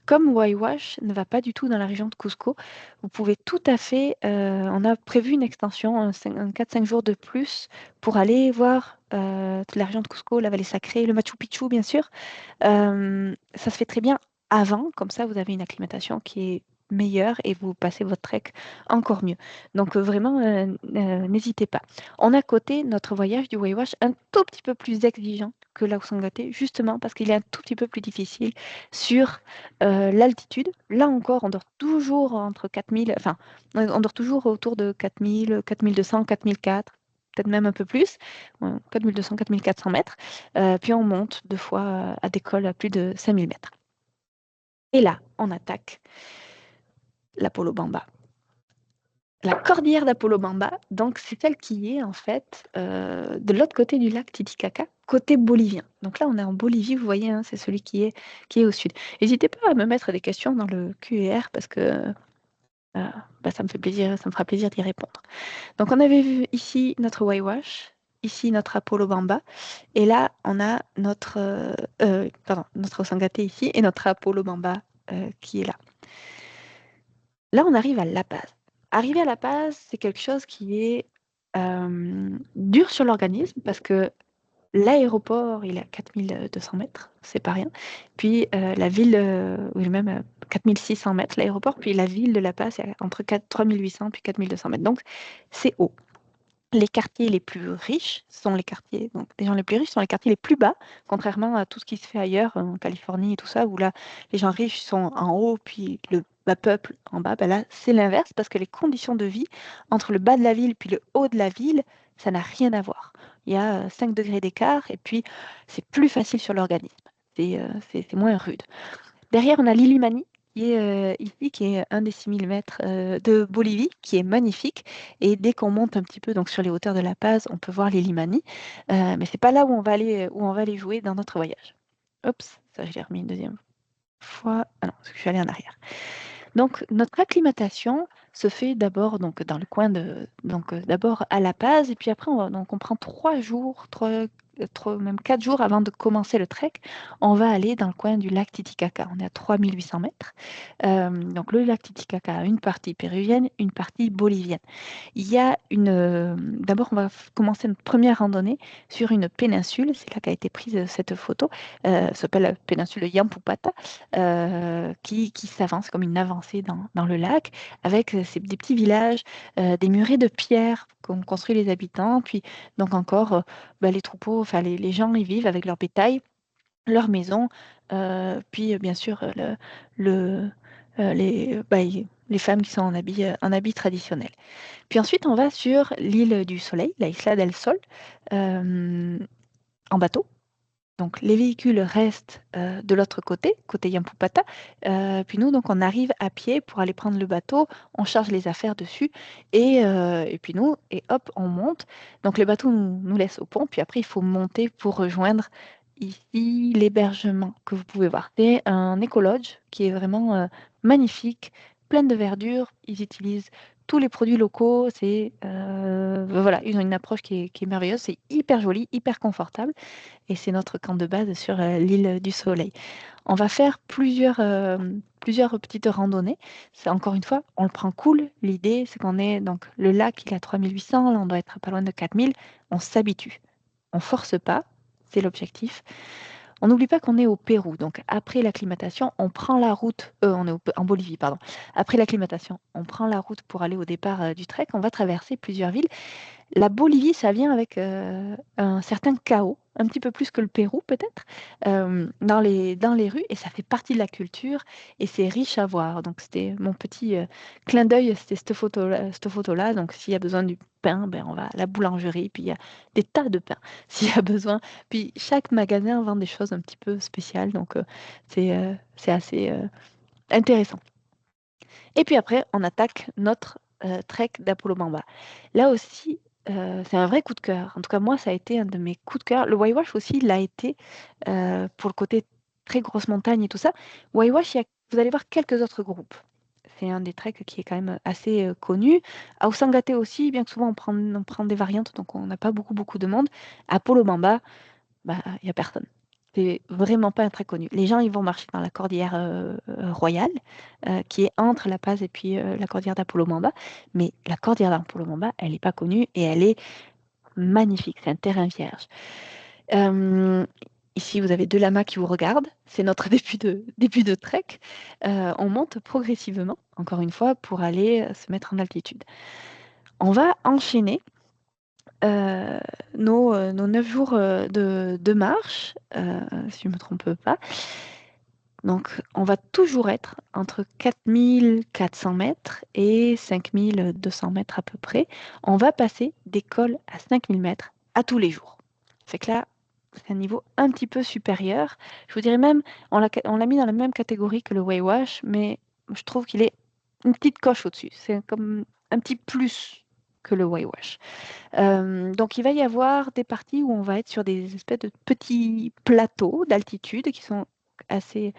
Comme Waiwash ne va pas du tout dans la région de Cusco, vous pouvez tout à fait, on a prévu une extension, un 4-5 jours de plus pour aller voir toute la région de Cusco, la vallée sacrée, le Machu Picchu bien sûr. Ça se fait très bien avant, comme ça vous avez une acclimatation qui est meilleure et vous passez votre trek encore mieux. Donc vraiment, n'hésitez pas. On a à côté notre voyage du Waiwash un tout petit peu plus exigeant que l'Ausangate, justement parce qu'il est un tout petit peu plus difficile sur l'altitude. Là encore, on dort toujours entre 4000, enfin, on dort toujours autour de 4000, 4200, 4004, peut-être même un peu plus, 4200, 4400 mètres. Puis on monte deux fois à des cols à plus de 5000 mètres. Et là, on attaque l'Apollo Bamba. La cordillère d'Apollo Bamba, donc c'est celle qui est en fait de l'autre côté du lac Titicaca, côté bolivien. Donc là, on est en Bolivie, vous voyez, hein, c'est celui qui est au sud. N'hésitez pas à me mettre des questions dans le QR parce que ça me fait plaisir, ça me fera plaisir d'y répondre. Donc on avait vu ici notre Waiwash, ici notre Apollo Bamba, et là on a notre Hossangate ici et notre Apollo Bamba qui est là. Là on arrive à La Paz. Arriver à La Paz, c'est quelque chose qui est dur sur l'organisme parce que l'aéroport, il est à 4200 mètres, c'est pas rien. Puis la ville, ou même 4600 mètres, l'aéroport, puis la ville de La Paz, c'est entre 3800 puis 4200 mètres. Donc, c'est haut. Les quartiers les plus riches sont les quartiers, donc les gens les plus riches sont les quartiers les plus bas, contrairement à tout ce qui se fait ailleurs, en Californie et tout ça, où là, les gens riches sont en haut, puis le bas peuple en bas. Ben là, c'est l'inverse, parce que les conditions de vie entre le bas de la ville puis le haut de la ville, ça n'a rien à voir. Il y a 5 degrés d'écart, et puis c'est plus facile sur l'organisme. C'est moins rude. Derrière, on a l'Illimani, qui est ici, qui est un des 6000 mètres de Bolivie, qui est magnifique. Et dès qu'on monte un petit peu donc, sur les hauteurs de La Paz, on peut voir l'Illimani. Mais c'est pas là où on va aller jouer dans notre voyage. Oups, ça, je l'ai remis une deuxième fois. Ah non, parce que je suis allée en arrière. Donc, notre acclimatation se fait d'abord donc dans le coin d'abord à La Paz, et puis après, on prend 3 jours, même 4 jours avant de commencer le trek, on va aller dans le coin du lac Titicaca. On est à 3800 mètres. Donc, le lac Titicaca a une partie péruvienne, une partie bolivienne. Il y a d'abord, on va commencer notre première randonnée sur une péninsule. C'est là qu'a été prise cette photo. Ça s'appelle la péninsule de Yampupata, qui s'avance comme une avancée dans le lac, avec des petits villages, des murets de pierre qu'ont construit les habitants. Puis, donc encore, les troupeaux, enfin, les gens y vivent avec leur bétail, leur maison, puis bien sûr, le, les femmes qui sont en habit traditionnel. Puis ensuite, on va sur l'île du Soleil, la Isla del Sol, en bateau. Donc les véhicules restent de l'autre côté, côté Yampupata. Puis nous, donc, on arrive à pied pour aller prendre le bateau, on charge les affaires dessus, et puis nous, et hop, on monte. Donc le bateau nous laisse au pont, puis après, il faut monter pour rejoindre ici l'hébergement que vous pouvez voir. C'est un écolodge qui est vraiment magnifique, plein de verdure. Ils utilisent tous les produits locaux. Voilà, ils ont une approche qui est merveilleuse. C'est hyper joli, hyper confortable. Et c'est notre camp de base sur l'île du Soleil. On va faire plusieurs petites randonnées. C'est encore une fois, on le prend cool. L'idée, c'est qu'on est donc le lac, il est à 3800, là on doit être pas loin de 4000. On s'habitue. On force pas, c'est l'objectif. On n'oublie pas qu'on est au Pérou, donc après l'acclimatation, on prend la route, on est en Bolivie, pardon. Après l'acclimatation, on prend la route pour aller au départ du trek. On va traverser plusieurs villes. La Bolivie, ça vient avec un certain chaos. un petit peu plus que le Pérou peut-être, dans les rues et ça fait partie de la culture et c'est riche à voir. Donc c'était mon petit, clin d'œil, c'était cette photo-là. Donc s'il y a besoin du pain, ben, on va à la boulangerie, puis il y a des tas de pain s'il y a besoin. Puis chaque magasin vend des choses un petit peu spéciales, donc c'est assez, intéressant. Et puis après, on attaque notre trek d'Apollo-Mamba. Là aussi, c'est un vrai coup de cœur. En tout cas, moi, ça a été un de mes coups de cœur. Le Waiwash aussi l'a été pour le côté très grosse montagne et tout ça. Waiwash, vous allez voir quelques autres groupes. C'est un des treks qui est quand même assez connu. À Osangate aussi, bien que souvent on prend des variantes, donc on n'a pas beaucoup de monde. Apollo-Mamba, bah, il y a personne. C'est vraiment pas très connu. Les gens, ils vont marcher dans la cordillère royale, qui est entre La Paz et puis la cordillère d'Apollo-Mamba. Mais la cordillère d'Apollo-Mamba, elle n'est pas connue et elle est magnifique. C'est un terrain vierge. Euh, Ici, vous avez deux lamas qui vous regardent. C'est notre début de trek. On monte progressivement, encore une fois, pour aller se mettre en altitude. On va enchaîner nos 9 jours de marche, si je ne me trompe pas. Donc, on va toujours être entre 4400 mètres et 5200 mètres à peu près. On va passer des cols à 5000 mètres à tous les jours. Fait que là, c'est un niveau un petit peu supérieur. Je vous dirais même, on l'a mis dans la même catégorie que le Waiwash, mais je trouve qu'il est une petite coche au-dessus. C'est comme un petit plus que le Waiwash. Donc, il va y avoir des parties où on va être sur des espèces de petits plateaux d'altitude qui sont assez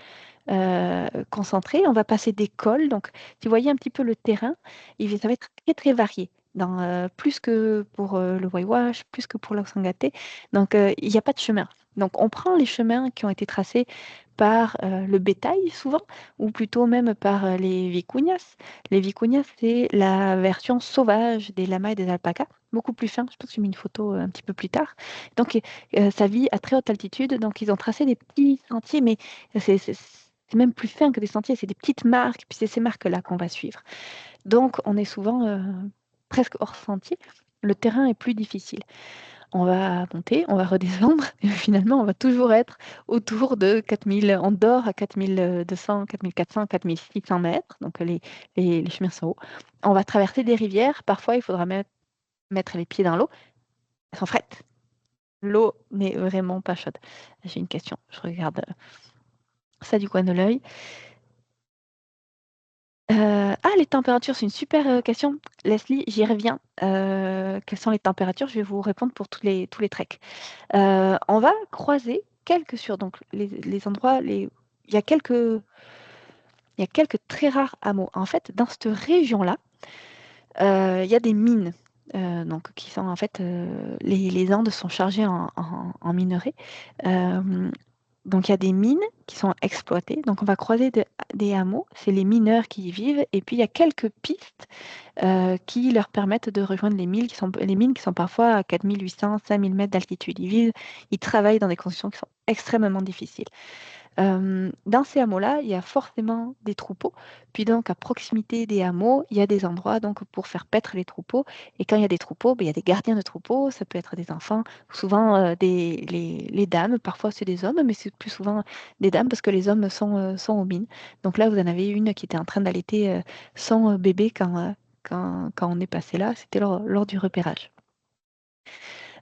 concentrés. On va passer des cols. Donc, si vous voyez un petit peu le terrain, ça va être très, très varié. Plus que pour le Waiwash, plus que pour l'Oxangate. Donc, il n'y a pas de chemin. Donc, on prend les chemins qui ont été tracés par le bétail, souvent, ou plutôt même par les vicuñas. Les vicuñas, c'est la version sauvage des lamas et des alpacas, beaucoup plus fin. Je pense que j'ai mis une photo un petit peu plus tard. Donc, ça vit à très haute altitude. Donc, ils ont tracé des petits sentiers, mais c'est même plus fin que des sentiers, c'est des petites marques, puis c'est ces marques-là qu'on va suivre. Donc, on est souvent presque hors sentier. Le terrain est plus difficile. On va monter, on va redescendre, et finalement, on va toujours être autour de 4000, on dort à 4200, 4400, 4600 mètres, donc les chemins sont hauts. On va traverser des rivières, parfois il faudra mettre les pieds dans l'eau, elles sont frettes. L'eau n'est vraiment pas chaude. J'ai une question, je regarde ça du coin de l'œil. Les températures, c'est une super question. Leslie, j'y reviens. Quelles sont les températures? Je vais vous répondre pour tous les treks. On va croiser quelques sur donc les endroits, il y a quelques très rares hameaux. En fait, dans cette région-là, il y a des mines. Donc, qui sont en fait, les Andes sont chargées en minerais. Donc, il y a des mines qui sont exploitées. Donc, on va croiser des hameaux. C'est les mineurs qui y vivent. Et puis, il y a quelques pistes qui leur permettent de rejoindre les mines qui sont parfois à 4800, 5000 mètres d'altitude. Ils travaillent dans des conditions qui sont extrêmement difficiles. Dans ces hameaux-là, il y a forcément des troupeaux. Puis donc, à proximité des hameaux, il y a des endroits donc, pour faire paître les troupeaux. Et quand il y a des troupeaux, ben, il y a des gardiens de troupeaux. Ça peut être des enfants, souvent les dames. Parfois, c'est des hommes, mais c'est plus souvent des dames parce que les hommes sont aux mines. Donc là, vous en avez une qui était en train d'allaiter son bébé quand on est passé là. C'était lors du repérage.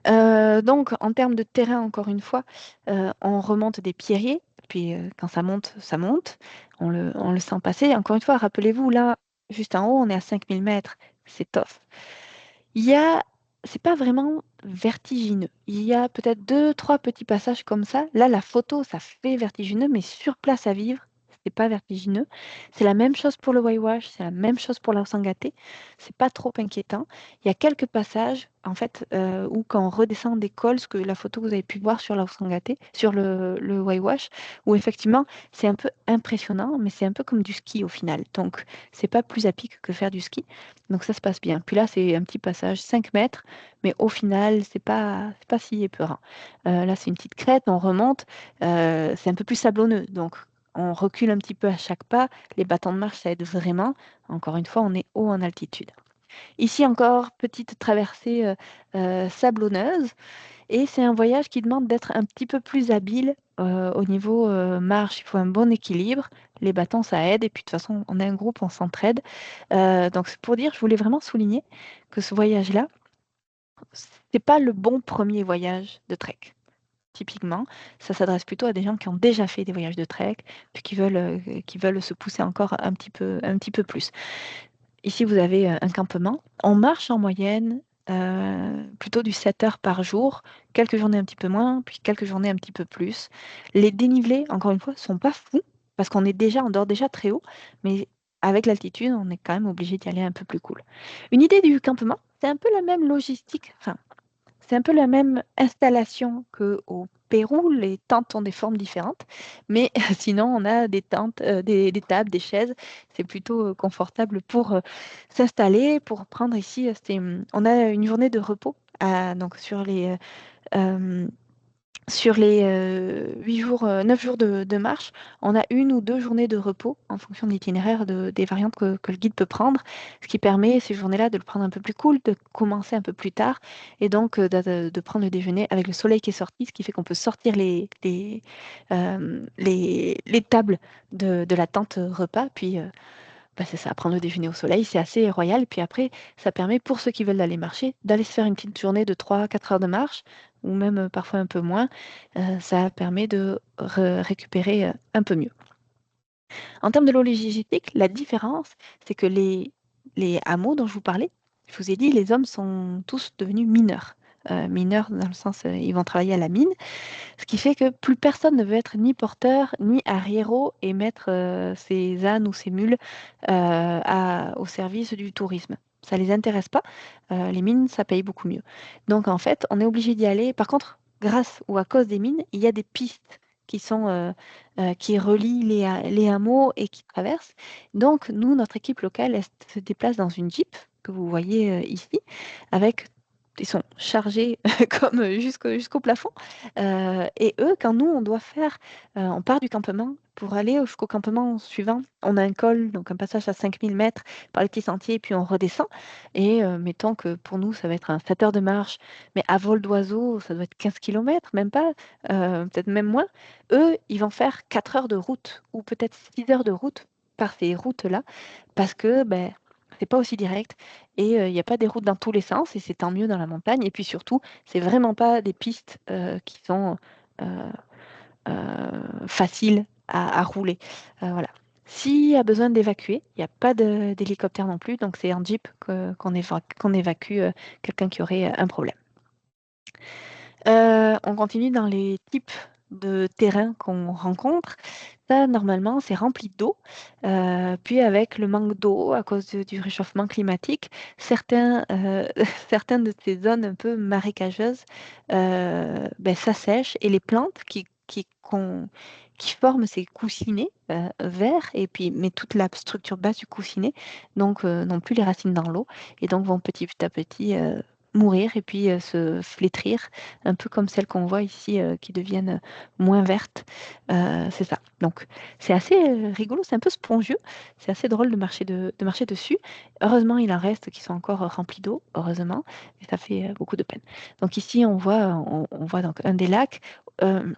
Donc, en termes de terrain, encore une fois, on remonte des pierriers, puis quand ça monte, ça monte. On le sent passer. Encore une fois, rappelez-vous, là, juste en haut, on est à 5000 mètres. C'est tough. Il y a, c'est pas vraiment vertigineux. Il y a peut-être deux, trois petits passages comme ça. Là, la photo, ça fait vertigineux, mais sur place à vivre, c'est pas vertigineux. C'est la même chose pour le Waiwash, c'est la même chose pour la Sangate. C'est pas trop inquiétant. Il y a quelques passages, en fait, où quand on redescend des cols, ce que la photo que vous avez pu voir sur la Sangate, sur le Waiwash, où effectivement, c'est un peu impressionnant, mais c'est un peu comme du ski au final. Donc, c'est pas plus à pic que faire du ski. Donc ça se passe bien. Puis là, c'est un petit passage, 5 mètres, mais au final, c'est pas si épeurant. Là, c'est une petite crête, on remonte, c'est un peu plus sablonneux. Donc on recule un petit peu à chaque pas. Les bâtons de marche, ça aide vraiment. Encore une fois, on est haut en altitude. Ici encore, petite traversée sablonneuse. Et c'est un voyage qui demande d'être un petit peu plus habile au niveau marche. Il faut un bon équilibre. Les bâtons, ça aide. Et puis de toute façon, on est un groupe, on s'entraide. Donc c'est pour dire, je voulais vraiment souligner que ce voyage-là, c'est pas le bon premier voyage de trek. Typiquement, ça s'adresse plutôt à des gens qui ont déjà fait des voyages de trek, puis qui veulent se pousser encore un petit peu plus. Ici, vous avez un campement. On marche en moyenne plutôt du 7 heures par jour, quelques journées un petit peu moins, puis quelques journées un petit peu plus. Les dénivelés, encore une fois, sont pas fous, parce on dort déjà très haut, mais avec l'altitude, on est quand même obligé d'y aller un peu plus cool. Une idée du campement, c'est un peu la même logistique, enfin, c'est un peu la même installation qu'au Pérou. Les tentes ont des formes différentes, mais sinon, on a des tentes, des tables, des chaises. C'est plutôt confortable pour s'installer, pour prendre ici. On a une journée de repos donc euh, sur les 8 jours, 9 jours de marche, on a 1 ou 2 journées de repos en fonction de l'itinéraire des variantes que le guide peut prendre, ce qui permet ces journées-là de le prendre un peu plus cool, de commencer un peu plus tard et donc de prendre le déjeuner avec le soleil qui est sorti, ce qui fait qu'on peut sortir les tables de la tente repas, puis bah, c'est ça, prendre le déjeuner au soleil, c'est assez royal. Puis après, ça permet pour ceux qui veulent aller marcher, d'aller se faire une petite journée de 3 4 heures de marche, ou même parfois un peu moins. Ça permet de récupérer un peu mieux. En termes de logistique, la différence, c'est que les hameaux dont je vous parlais, je vous ai dit, les hommes sont tous devenus mineurs. Mineurs dans le sens, ils vont travailler à la mine. Ce qui fait que plus personne ne veut être ni porteur ni arriérau et mettre ses ânes ou ses mules au service du tourisme. Ça ne les intéresse pas. Les mines, ça paye beaucoup mieux. Donc en fait, on est obligé d'y aller. Par contre, grâce ou à cause des mines, il y a des pistes qui relient les hameaux et qui traversent. Donc nous, notre équipe locale, elle se déplace dans une Jeep que vous voyez ici, avec ils sont chargés comme jusqu'au plafond. Et eux, quand nous, on doit faire, on part du campement pour aller jusqu'au campement suivant. On a un col, donc un passage à 5000 mètres par les petits sentiers, puis on redescend. Et mettons que pour nous, ça va être un 7 heures de marche, mais à vol d'oiseau, ça doit être 15 kilomètres, même pas, peut-être même moins. Eux, ils vont faire 4 heures de route ou peut-être 6 heures de route par ces routes-là, parce que ben, c'est pas aussi direct et il n'y a pas des routes dans tous les sens et c'est tant mieux dans la montagne. Et puis surtout, c'est vraiment pas des pistes qui sont euh, faciles à rouler. Voilà. S'il y a besoin d'évacuer, il n'y a pas d'hélicoptère non plus, donc c'est en jeep qu'on évacue quelqu'un qui aurait un problème. On continue dans les types de terrains qu'on rencontre. Ça, normalement, c'est rempli d'eau. Puis avec le manque d'eau à cause du réchauffement climatique, certaines de ces zones un peu marécageuses ben, s'assèchent et les plantes qui forment ces coussinets verts, et puis, mais toute la structure basse du coussinet, donc n'ont plus les racines dans l'eau et donc vont petit à petit mourir et puis se flétrir, un peu comme celles qu'on voit ici qui deviennent moins vertes. C'est ça. Donc, c'est assez rigolo, c'est un peu spongieux, c'est assez drôle de marcher dessus. Heureusement, il en reste qui sont encore remplis d'eau, heureusement, et ça fait beaucoup de peine. Donc ici, on voit donc un des lacs. Euh,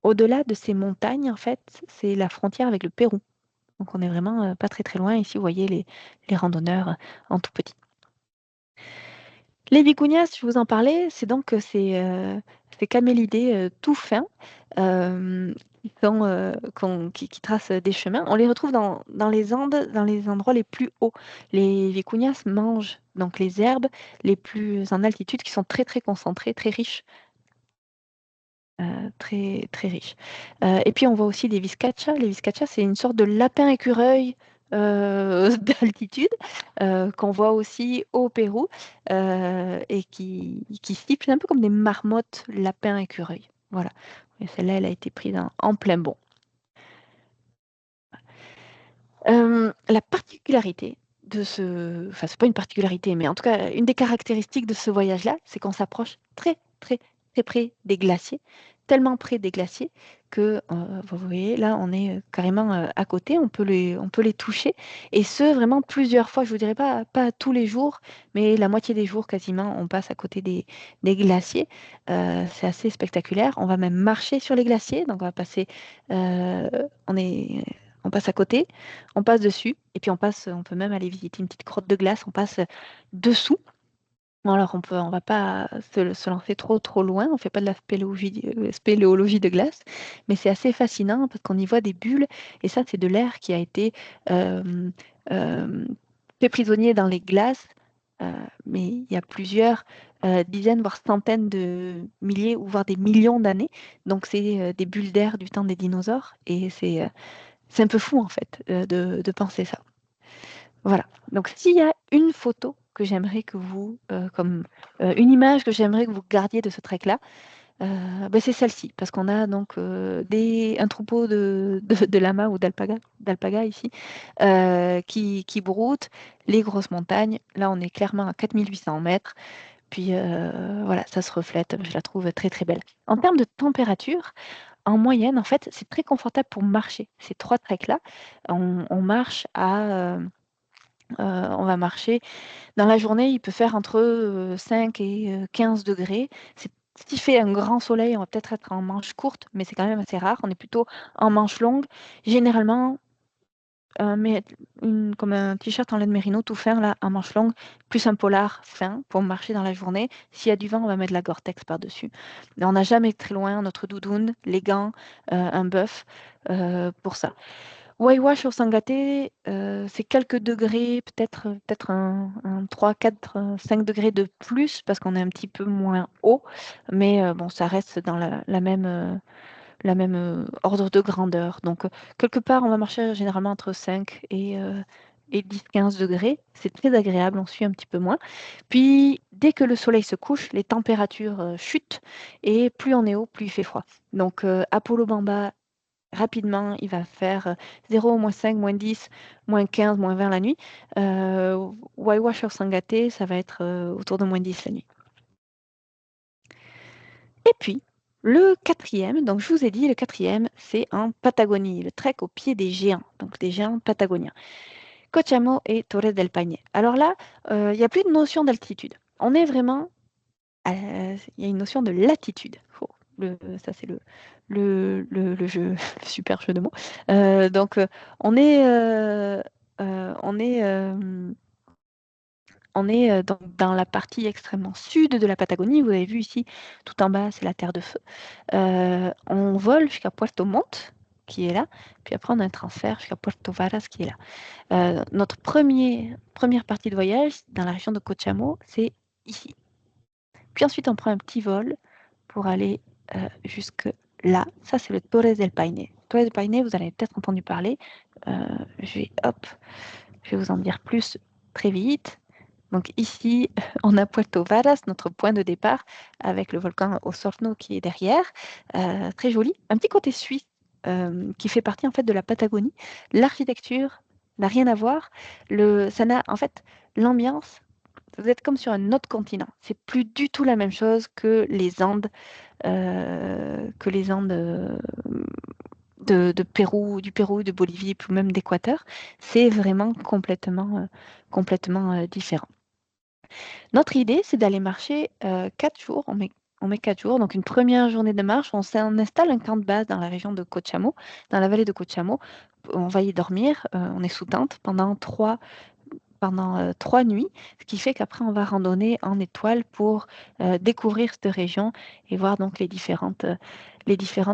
Au-delà de ces montagnes, en fait, c'est la frontière avec le Pérou. Donc on est vraiment pas très très loin. Ici, vous voyez les randonneurs en tout petit. Les vicunias, je vous en parlais, c'est donc ces camélidés tout fins qui tracent des chemins. On les retrouve dans les Andes, dans les endroits les plus hauts. Les vicunias mangent donc les herbes les plus en altitude qui sont très très concentrées, très riches. Très, très riches. Et puis on voit aussi des viscachas. Les viscachas, c'est une sorte de lapin écureuil d'altitude qu'on voit aussi au Pérou et qui siffle un peu comme des marmottes lapins écureuils. Voilà. Et celle-là, elle a été prise en plein bon. La particularité enfin, c'est pas une particularité, mais en tout cas, une des caractéristiques de ce voyage-là, c'est qu'on s'approche très, très, très près des glaciers, tellement près des glaciers que, vous voyez, là, on est carrément à côté, on peut les toucher, et ce, vraiment plusieurs fois, je vous dirais pas tous les jours, mais la moitié des jours quasiment, on passe à côté des glaciers. C'est assez spectaculaire. On va même marcher sur les glaciers, donc on va passer, euh, on est, on passe à côté, on passe dessus, et puis on peut même aller visiter une petite grotte de glace, on passe dessous. Bon, alors on va pas se lancer trop loin, on fait pas de la spéléologie de glace, mais c'est assez fascinant parce qu'on y voit des bulles, et ça c'est de l'air qui a été euh, euh, fait prisonnier dans les glaces, euh, mais il y a plusieurs dizaines, voire centaines de milliers, ou voire des millions d'années. Donc c'est des bulles d'air du temps des dinosaures, et c'est un peu fou en fait de penser ça. Voilà. Donc, s'il y a une photo que j'aimerais que vous, comme une image que j'aimerais que vous gardiez de ce trek-là, ben, c'est celle-ci, parce qu'on a donc un troupeau de lamas ou d'alpaga ici, qui broutent les grosses montagnes. Là, on est clairement à 4800 mètres. Puis voilà, ça se reflète. Je la trouve très très belle. En termes de température, en moyenne, en fait, c'est très confortable pour marcher. Ces trois treks-là, on marche on va marcher. Dans la journée, il peut faire entre 5 et 15 degrés. S'il fait un grand soleil, on va peut-être être en manche courte, mais c'est quand même assez rare. On est plutôt en manche longue. Généralement, comme un t-shirt en laine mérino tout fin, là, en manche longue, plus un polar fin pour marcher dans la journée. S'il y a du vent, on va mettre de la Gore-Tex par-dessus. Mais on n'a jamais très loin notre doudoune, les gants, un buff pour ça. Waiwash au Sangaté, c'est quelques degrés, peut-être un 3, 4, 5 degrés de plus parce qu'on est un petit peu moins haut, mais bon, ça reste dans la même ordre de grandeur. Donc, quelque part, on va marcher généralement entre 5 et 10, 15 degrés. C'est très agréable, on suit un petit peu moins. Puis, dès que le soleil se couche, les températures chutent, et plus on est haut, plus il fait froid. Donc, Apollo Bamba, rapidement, il va faire 0, -5, -10, -15, -20 la nuit. Waiwash sur Sangaté, ça va être autour de -10 la nuit. Et puis, le quatrième, donc je vous ai dit, le quatrième, c'est en Patagonie, le trek au pied des géants, donc des géants patagoniens. Cochamo et Torres del Paine. Alors là, il n'y a plus de notion d'altitude. On est vraiment, il y a une notion de latitude. Oh, ça, c'est le jeu, le super jeu de mots. Donc, on est, on est donc dans la partie extrêmement sud de la Patagonie. Vous avez vu ici, tout en bas, c'est la Terre de Feu. On vole jusqu'à Puerto Montt, qui est là. Puis après, on a un transfert jusqu'à Puerto Varas, qui est là. Notre première partie de voyage dans la région de Cochamo, c'est ici. Puis ensuite, on prend un petit vol pour aller jusque là. Ça, c'est le Torres del Paine. Torres del Paine, vous en avez peut-être entendu parler. Je vais vous en dire plus très vite. Donc ici, on a Puerto Varas, notre point de départ, avec le volcan Osorno qui est derrière. Très joli. Un petit côté suisse qui fait partie en fait de la Patagonie. L'architecture n'a rien à voir. Ça n'a en fait l'ambiance. Vous êtes comme sur un autre continent. C'est plus du tout la même chose que les Andes, de Pérou, du Pérou, de Bolivie, puis même d'Équateur. C'est vraiment complètement différent. Notre idée, c'est d'aller marcher 4 jours. On met 4 jours. Donc, une première journée de marche, on installe un camp de base dans la région de Cochamo, dans la vallée de Cochamo. On va y dormir. On est sous tente pendant 3 nuits, ce qui fait qu'après, on va randonner en étoile pour découvrir cette région et voir donc les différentes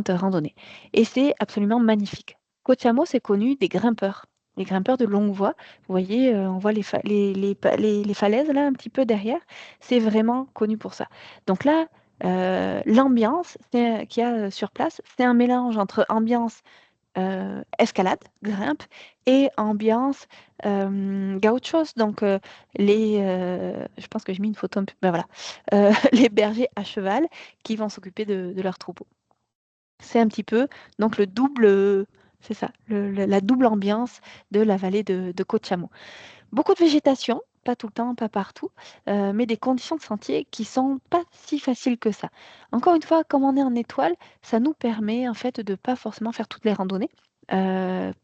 randonnées. Et c'est absolument magnifique. Cochamo, c'est connu des grimpeurs. Les grimpeurs de longue voie, vous voyez, on voit les falaises là un petit peu derrière. C'est vraiment connu pour ça. Donc là, l'ambiance qu'il y a sur place, c'est un mélange entre ambiance escalade, grimpe, et ambiance gauchos. Donc, je pense que j'ai mis une photo un peu, ben voilà, les bergers à cheval qui vont s'occuper de leur troupeau. C'est un petit peu donc c'est ça, la double ambiance de la vallée de Cochamo. Beaucoup de végétation, pas tout le temps, pas partout, mais des conditions de sentier qui sont pas si faciles que ça. Encore une fois, comme on est en étoile, ça nous permet en fait de pas forcément faire toutes les randonnées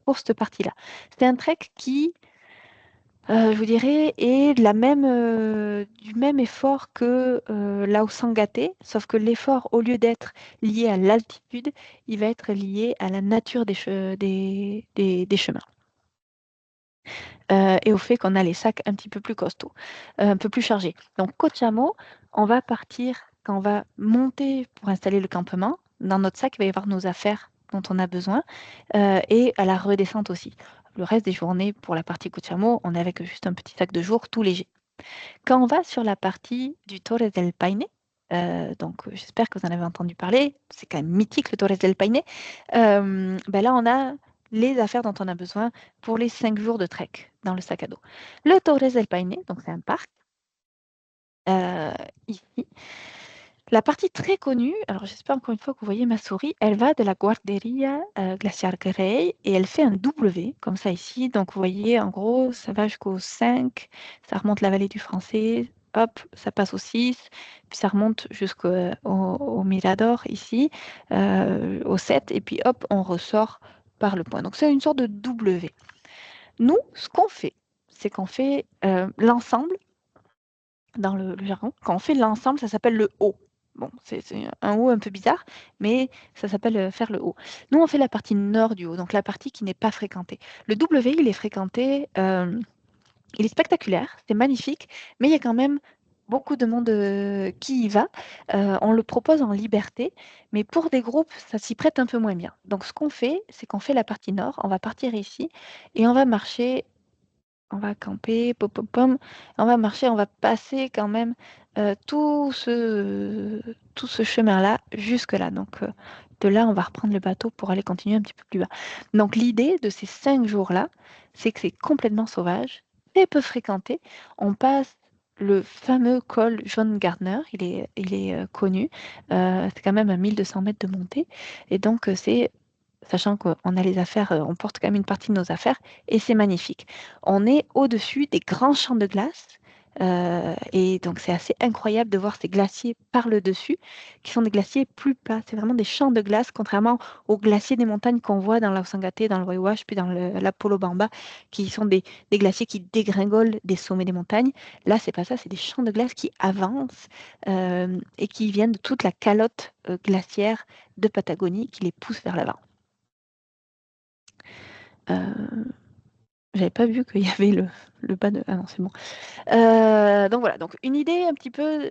pour cette partie-là. C'est un trek qui, je vous dirais, est de du même effort que l'Ausangate, sauf que l'effort, au lieu d'être lié à l'altitude, il va être lié à la nature des chemins. Et au fait qu'on a les sacs un petit peu plus costauds, un peu plus chargés. Donc, Cochamo, on va partir, quand on va monter pour installer le campement, dans notre sac, il va y avoir nos affaires dont on a besoin, et à la redescente aussi. Le reste des journées, pour la partie Cochamo, on est avec juste un petit sac de jour tout léger. Quand on va sur la partie du Torres del Paine, donc j'espère que vous en avez entendu parler, c'est quand même mythique le Torres del Paine, ben là on a les affaires dont on a besoin pour les 5 jours de trek dans le sac à dos. Le Torres del Paine, donc c'est un parc, ici. La partie très connue, alors j'espère encore une fois que vous voyez ma souris, elle va de la Guarderia Glaciar Grey et elle fait un W, comme ça ici. Donc vous voyez, en gros, ça va jusqu'au 5, ça remonte la vallée du Français, hop, ça passe au 6, puis ça remonte au Mirador ici, au 7, et puis hop, on ressort par le point. Donc c'est une sorte de W. Nous, ce qu'on fait, c'est qu'on fait l'ensemble dans le jargon. Quand on fait l'ensemble, ça s'appelle le haut. Bon, c'est un haut un peu bizarre, mais ça s'appelle faire le haut. Nous, on fait la partie nord du haut, donc la partie qui n'est pas fréquentée. Le W, il est fréquenté, il est spectaculaire, c'est magnifique, mais il y a quand même beaucoup de monde qui y va. On le propose en liberté, mais pour des groupes, ça s'y prête un peu moins bien. Donc, ce qu'on fait, c'est qu'on fait la partie nord, on va partir ici, et on va marcher, on va camper, pom, pom, pom, on va marcher, on va passer quand même tout ce chemin-là jusque-là. Donc de là, on va reprendre le bateau pour aller continuer un petit peu plus bas. Donc l'idée de ces 5 jours-là, c'est que c'est complètement sauvage, très peu fréquenté. On passe le fameux col John Gardner, il est connu. C'est quand même à 1200 mètres de montée. Et donc c'est sachant qu'on a les affaires, on porte quand même une partie de nos affaires, et c'est magnifique. On est au-dessus des grands champs de glace, et donc c'est assez incroyable de voir ces glaciers par le dessus, qui sont des glaciers plus plats. C'est vraiment des champs de glace, contrairement aux glaciers des montagnes qu'on voit dans l'Ausangate, dans le Waiwash, puis dans l'Apollo Bamba, qui sont des glaciers qui dégringolent des sommets des montagnes. Là, c'est pas ça, c'est des champs de glace qui avancent et qui viennent de toute la calotte glaciaire de Patagonie qui les pousse vers l'avant. J'avais pas vu qu'il y avait le bas de... Ah non, c'est bon. Donc voilà, donc une idée un petit peu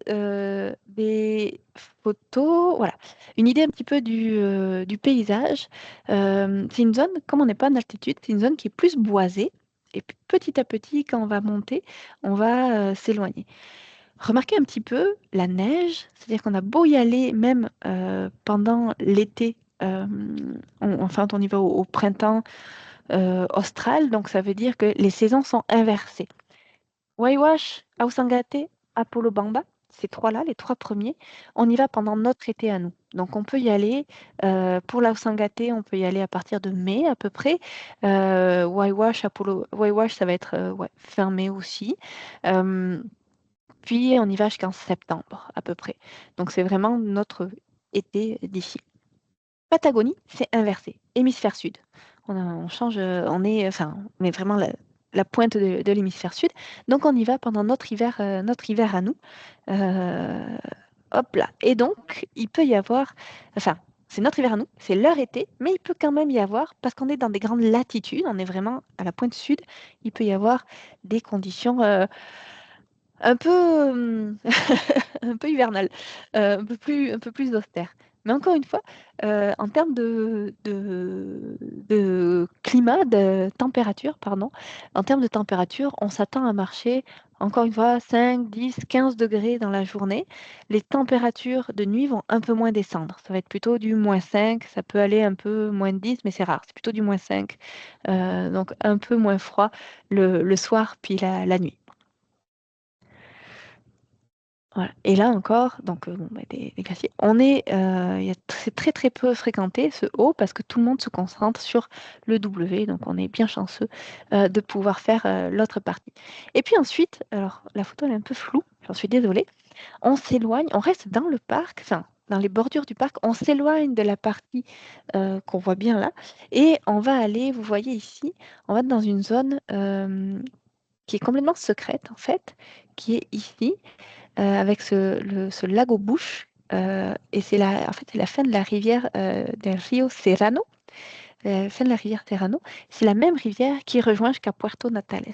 des photos, voilà. Une idée un petit peu du paysage. C'est une zone, comme on n'est pas en altitude, c'est une zone qui est plus boisée. Et puis petit à petit, quand on va monter, on va s'éloigner. Remarquez un petit peu la neige, c'est-à-dire qu'on a beau y aller même pendant l'été, enfin on y va au printemps austral, donc ça veut dire que les saisons sont inversées. Waiwash, Ausangate, Apollo Bamba, ces trois-là, les 3 premiers, on y va pendant notre été à nous. Donc on peut y aller, pour l'Ausangate, on peut y aller à partir de mai à peu près. Waiwash, ça va être ouais, fin mai aussi. Puis on y va jusqu'en septembre à peu près. Donc c'est vraiment notre été d'ici. Patagonie, c'est inversé, hémisphère sud. On change, on est vraiment la pointe de l'hémisphère sud. Donc on y va pendant notre hiver à nous. Euh, hop là. Et donc il peut y avoir, enfin c'est notre hiver à nous, c'est leur été, mais il peut quand même y avoir, parce qu'on est dans des grandes latitudes, on est vraiment à la pointe sud, il peut y avoir des conditions un peu, un peu hivernal, un peu plus austère. Mais encore une fois, en termes de climat, de température, pardon, en termes de température, on s'attend à marcher, encore une fois, 5, 10, 15 degrés dans la journée. Les températures de nuit vont un peu moins descendre. Ça va être plutôt du -5, ça peut aller un peu -10, mais c'est rare. C'est plutôt du -5. Donc un peu moins froid le soir, puis la nuit. Voilà. Et là encore, donc des glaciers, c'est très très peu fréquenté ce haut parce que tout le monde se concentre sur le W, donc on est bien chanceux de pouvoir faire l'autre partie. Et puis ensuite, alors la photo elle est un peu floue, j'en suis désolée, on s'éloigne, on reste dans le parc, enfin dans les bordures du parc, on s'éloigne de la partie qu'on voit bien là, et on va aller, vous voyez ici, on va être dans une zone qui est complètement secrète en fait, qui est ici avec ce lac aux bouches. Et en fait, c'est la fin de la rivière del Rio Serrano. La fin de la rivière Serrano, c'est la même rivière qui rejoint jusqu'à Puerto Natales.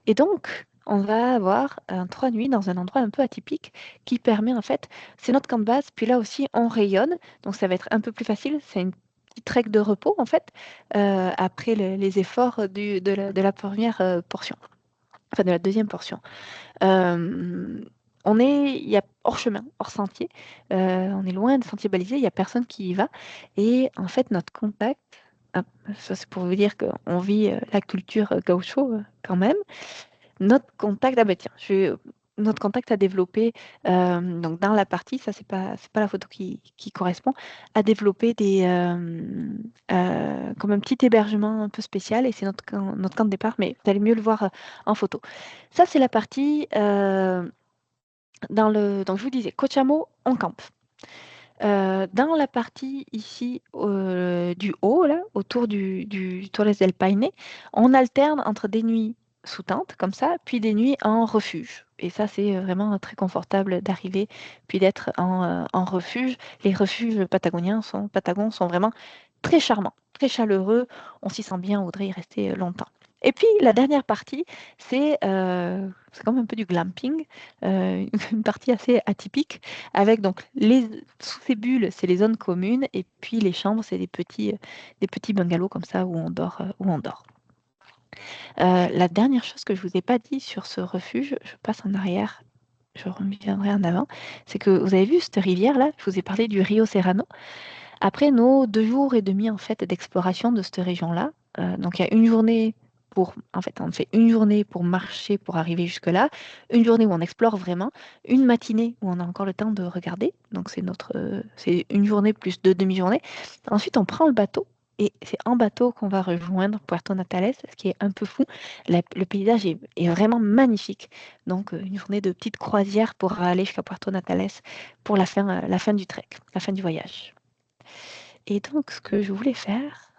Et donc, on va avoir 3 nuits dans un endroit un peu atypique qui permet en fait, c'est notre camp de base, puis là aussi on rayonne, donc ça va être un peu plus facile. C'est une petite trek de repos en fait, après les efforts de la première portion, enfin de la deuxième portion. Euh, il y a hors chemin, hors sentier. On est loin de sentiers balisés, il n'y a personne qui y va. Et en fait, notre contact, ah, ça c'est pour vous dire qu'on vit la culture gaucho quand même. Notre contact, ah ben tiens, notre contact a développé, donc dans la partie, ça c'est pas la photo qui correspond, a développé comme un petit hébergement un peu spécial et c'est notre camp de départ, mais vous allez mieux le voir en photo. Ça c'est la partie donc je vous disais, Cochamo, on campe. Dans la partie ici du haut, là, autour du Torres del Paine, on alterne entre des nuits sous tente, comme ça, puis des nuits en refuge. Et ça, c'est vraiment très confortable d'arriver, puis d'être en refuge. Les refuges patagons sont vraiment très charmants, très chaleureux. On s'y sent bien, on voudrait y rester longtemps. Et puis, la dernière partie, c'est comme un peu du glamping, une partie assez atypique, avec donc sous ces bulles, c'est les zones communes, et puis les chambres, c'est des petits bungalows comme ça où on dort. La dernière chose que je vous ai pas dit sur ce refuge, je passe en arrière, je reviendrai en avant, c'est que vous avez vu cette rivière-là, je vous ai parlé du Rio Serrano. Après nos 2 jours et demi en fait d'exploration de cette région-là, donc il y a une journée en fait, on fait une journée pour marcher pour arriver jusque-là, une journée où on explore vraiment, une matinée où on a encore le temps de regarder, donc c'est une journée plus 2 demi-journées. Ensuite, on prend le bateau. Et c'est en bateau qu'on va rejoindre Puerto Natales, ce qui est un peu fou. Le paysage est vraiment magnifique. Donc, une journée de petite croisière pour aller jusqu'à Puerto Natales pour la fin du trek, la fin du voyage. Et donc, ce que je voulais faire,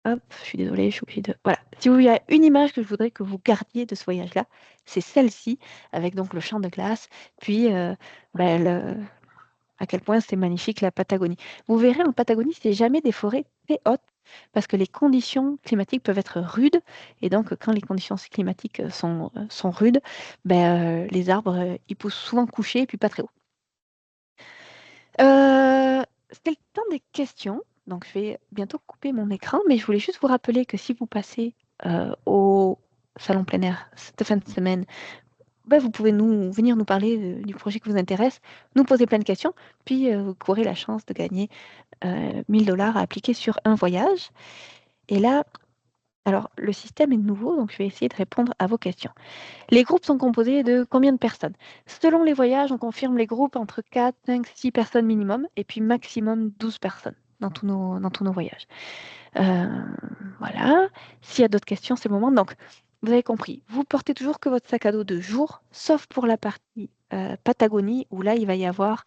hop, je suis désolée, je suis obligée de. Voilà. Si il y a une image que je voudrais que vous gardiez de ce voyage-là, c'est celle-ci, avec donc le champ de glace, puis ben, à quel point c'est magnifique la Patagonie. Vous verrez, en Patagonie, c'est jamais des forêts très hautes, parce que les conditions climatiques peuvent être rudes, et donc quand les conditions climatiques sont rudes, ben, les arbres, ils poussent souvent couchés, et puis pas très haut. C'était le temps des questions, donc je vais bientôt couper mon écran, mais je voulais juste vous rappeler que si vous passez au salon plein air cette fin de semaine, ben, vous pouvez venir nous parler du projet qui vous intéresse, nous poser plein de questions, puis vous courez la chance de gagner 1 000 $ à appliquer sur un voyage. Et là, alors le système est nouveau, donc je vais essayer de répondre à vos questions. Les groupes sont composés de combien de personnes? Selon les voyages, on confirme les groupes entre 4, 5, 6 personnes minimum et puis maximum 12 personnes dans tous nos voyages. Euh, voilà. S'il y a d'autres questions, c'est le moment. Donc, vous avez compris, vous portez toujours que votre sac à dos de jour, sauf pour la partie Patagonie, où là, il va y avoir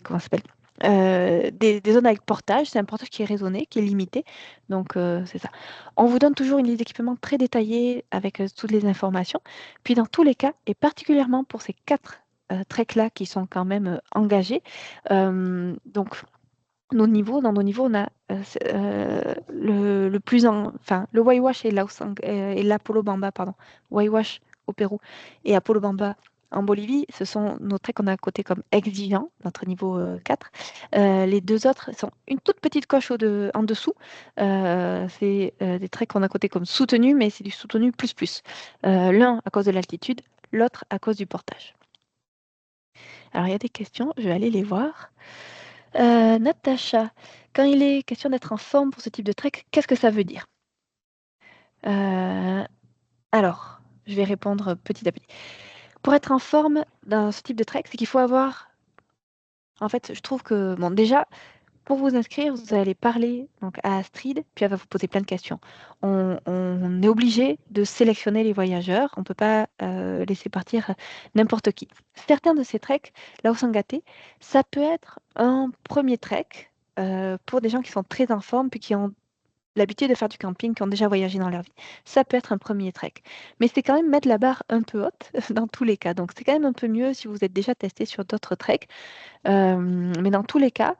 comment ça s'appelle? Des zones avec portage, c'est un portage qui est raisonné, qui est limité, donc c'est ça. On vous donne toujours une liste d'équipements très détaillée avec toutes les informations. Puis dans tous les cas, et particulièrement pour ces 4 treks-là qui sont quand même engagés, donc dans nos niveaux, on a le plus enfin le Waiwash et l'Apollo Bamba, pardon, Waiwash au Pérou et Apollo Bamba en Bolivie, ce sont nos treks qu'on a cotés comme exigeants, notre niveau 4. Les 2 autres sont une toute petite coche en dessous. C'est des treks qu'on a cotés comme soutenus, mais c'est du soutenu plus plus. L'un à cause de l'altitude, l'autre à cause du portage. Alors il y a des questions, je vais aller les voir. Natacha, quand il est question d'être en forme pour ce type de trek, qu'est-ce que ça veut dire? Alors, je vais répondre petit à petit. Pour être en forme dans ce type de trek, c'est qu'il faut avoir... En fait, je trouve que, bon, déjà, pour vous inscrire, vous allez parler donc, à Astrid, puis elle va vous poser plein de questions. On est obligé de sélectionner les voyageurs. On ne peut pas laisser partir n'importe qui. Certains de ces treks, là au Sangaté, ça peut être un premier trek pour des gens qui sont très en forme, puis qui ont l'habitude de faire du camping, qui ont déjà voyagé dans leur vie. Ça peut être un premier trek. Mais c'est quand même mettre la barre un peu haute dans tous les cas. Donc c'est quand même un peu mieux si vous êtes déjà testé sur d'autres treks. Mais dans tous les cas,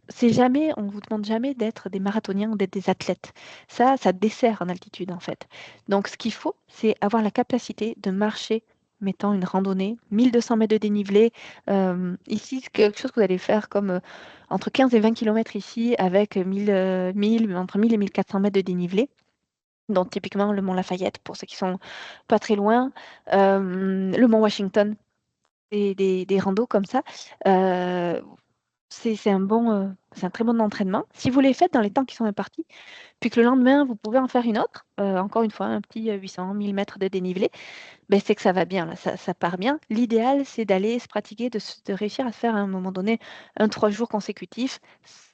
c'est jamais, on vous demande jamais d'être des marathoniens ou d'être des athlètes. Ça dessert en altitude en fait. Donc ce qu'il faut, c'est avoir la capacité de marcher, mettant une randonnée, 1200 mètres de dénivelé. Ici, c'est quelque chose que vous allez faire comme entre 15 et 20 km ici, avec 1000, entre 1000 et 1400 mètres de dénivelé. Donc typiquement le mont Lafayette, pour ceux qui sont pas très loin, le mont Washington, des randos comme ça. Euh, c'est un très bon entraînement. Si vous les faites dans les temps qui sont impartis, puis que le lendemain, vous pouvez en faire une autre, encore une fois, un petit 800, 1000 mètres de dénivelé, ben, c'est que ça va bien, là, ça part bien. L'idéal, c'est d'aller se pratiquer, de réussir à se faire à un moment donné un 3 jours consécutifs.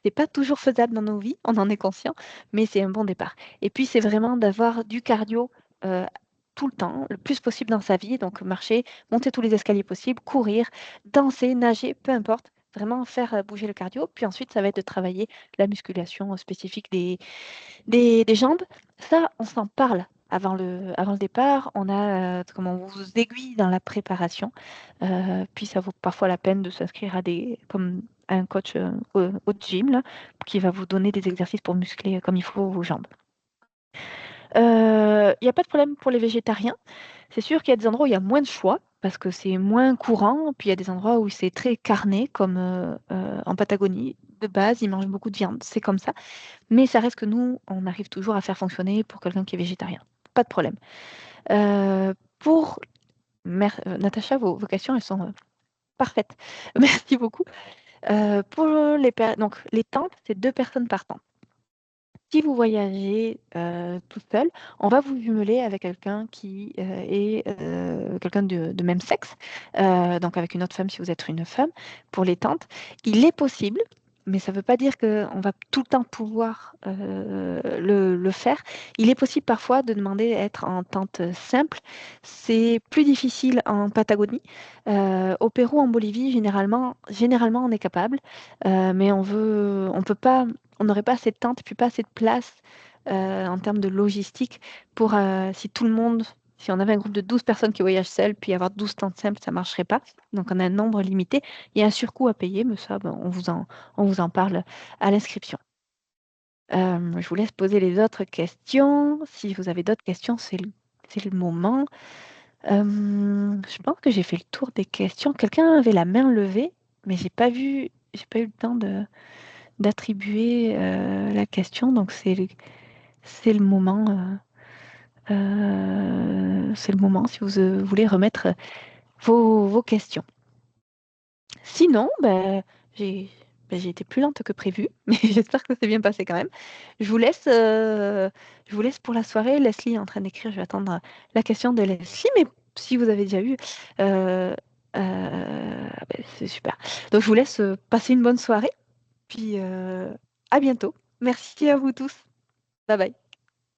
C'est pas toujours faisable dans nos vies, on en est conscient, mais c'est un bon départ. Et puis, c'est vraiment d'avoir du cardio euh, tout le temps, le plus possible dans sa vie. Donc, marcher, monter tous les escaliers possibles, courir, danser, nager, peu importe. Vraiment faire bouger le cardio. Puis ensuite, ça va être de travailler la musculation spécifique des jambes. Ça, on s'en parle avant le départ. On a, comment on vous aiguille dans la préparation. Puis ça vaut parfois la peine de s'inscrire comme à un coach au gym là, qui va vous donner des exercices pour muscler comme il faut vos jambes. Il n'y a pas de problème pour les végétariens. C'est sûr qu'il y a des endroits où il y a moins de choix parce que c'est moins courant. Puis il y a des endroits où c'est très carné, comme en Patagonie. De base, ils mangent beaucoup de viande. C'est comme ça. Mais ça reste que nous, on arrive toujours à faire fonctionner pour quelqu'un qui est végétarien. Pas de problème. Pour Natacha, vos questions, elles sont parfaites. Merci beaucoup. Pour donc, les tentes, c'est 2 personnes par tente. Si vous voyagez tout seul, on va vous jumeler avec quelqu'un qui est quelqu'un de même sexe, donc avec une autre femme si vous êtes une femme, pour les tentes. Il est possible, mais ça ne veut pas dire qu'on va tout le temps pouvoir le faire. Il est possible parfois de demander à être en tente simple. C'est plus difficile en Patagonie. Au Pérou, en Bolivie, généralement on est capable, mais on peut pas on n'aurait pas assez de tentes, puis pas assez de place en termes de logistique pour si on avait un groupe de 12 personnes qui voyagent seules, puis avoir 12 tentes simples, ça ne marcherait pas. Donc on a un nombre limité. Il y a un surcoût à payer, mais ça, ben, on vous en parle à l'inscription. Je vous laisse poser les autres questions. Si vous avez d'autres questions, c'est le moment. Je pense que j'ai fait le tour des questions. Quelqu'un avait la main levée, mais j'ai pas eu le temps d'attribuer la question. Donc c'est le moment. C'est le moment si vous voulez remettre vos questions. Sinon, j'ai été plus lente que prévu, mais j'espère que c'est bien passé quand même. Je vous laisse, je vous laisse pour la soirée. Leslie est en train d'écrire. Je vais attendre la question de Leslie, mais si vous avez déjà eu, c'est super. Donc je vous laisse passer une bonne soirée. Puis à bientôt. Merci à vous tous. Bye bye.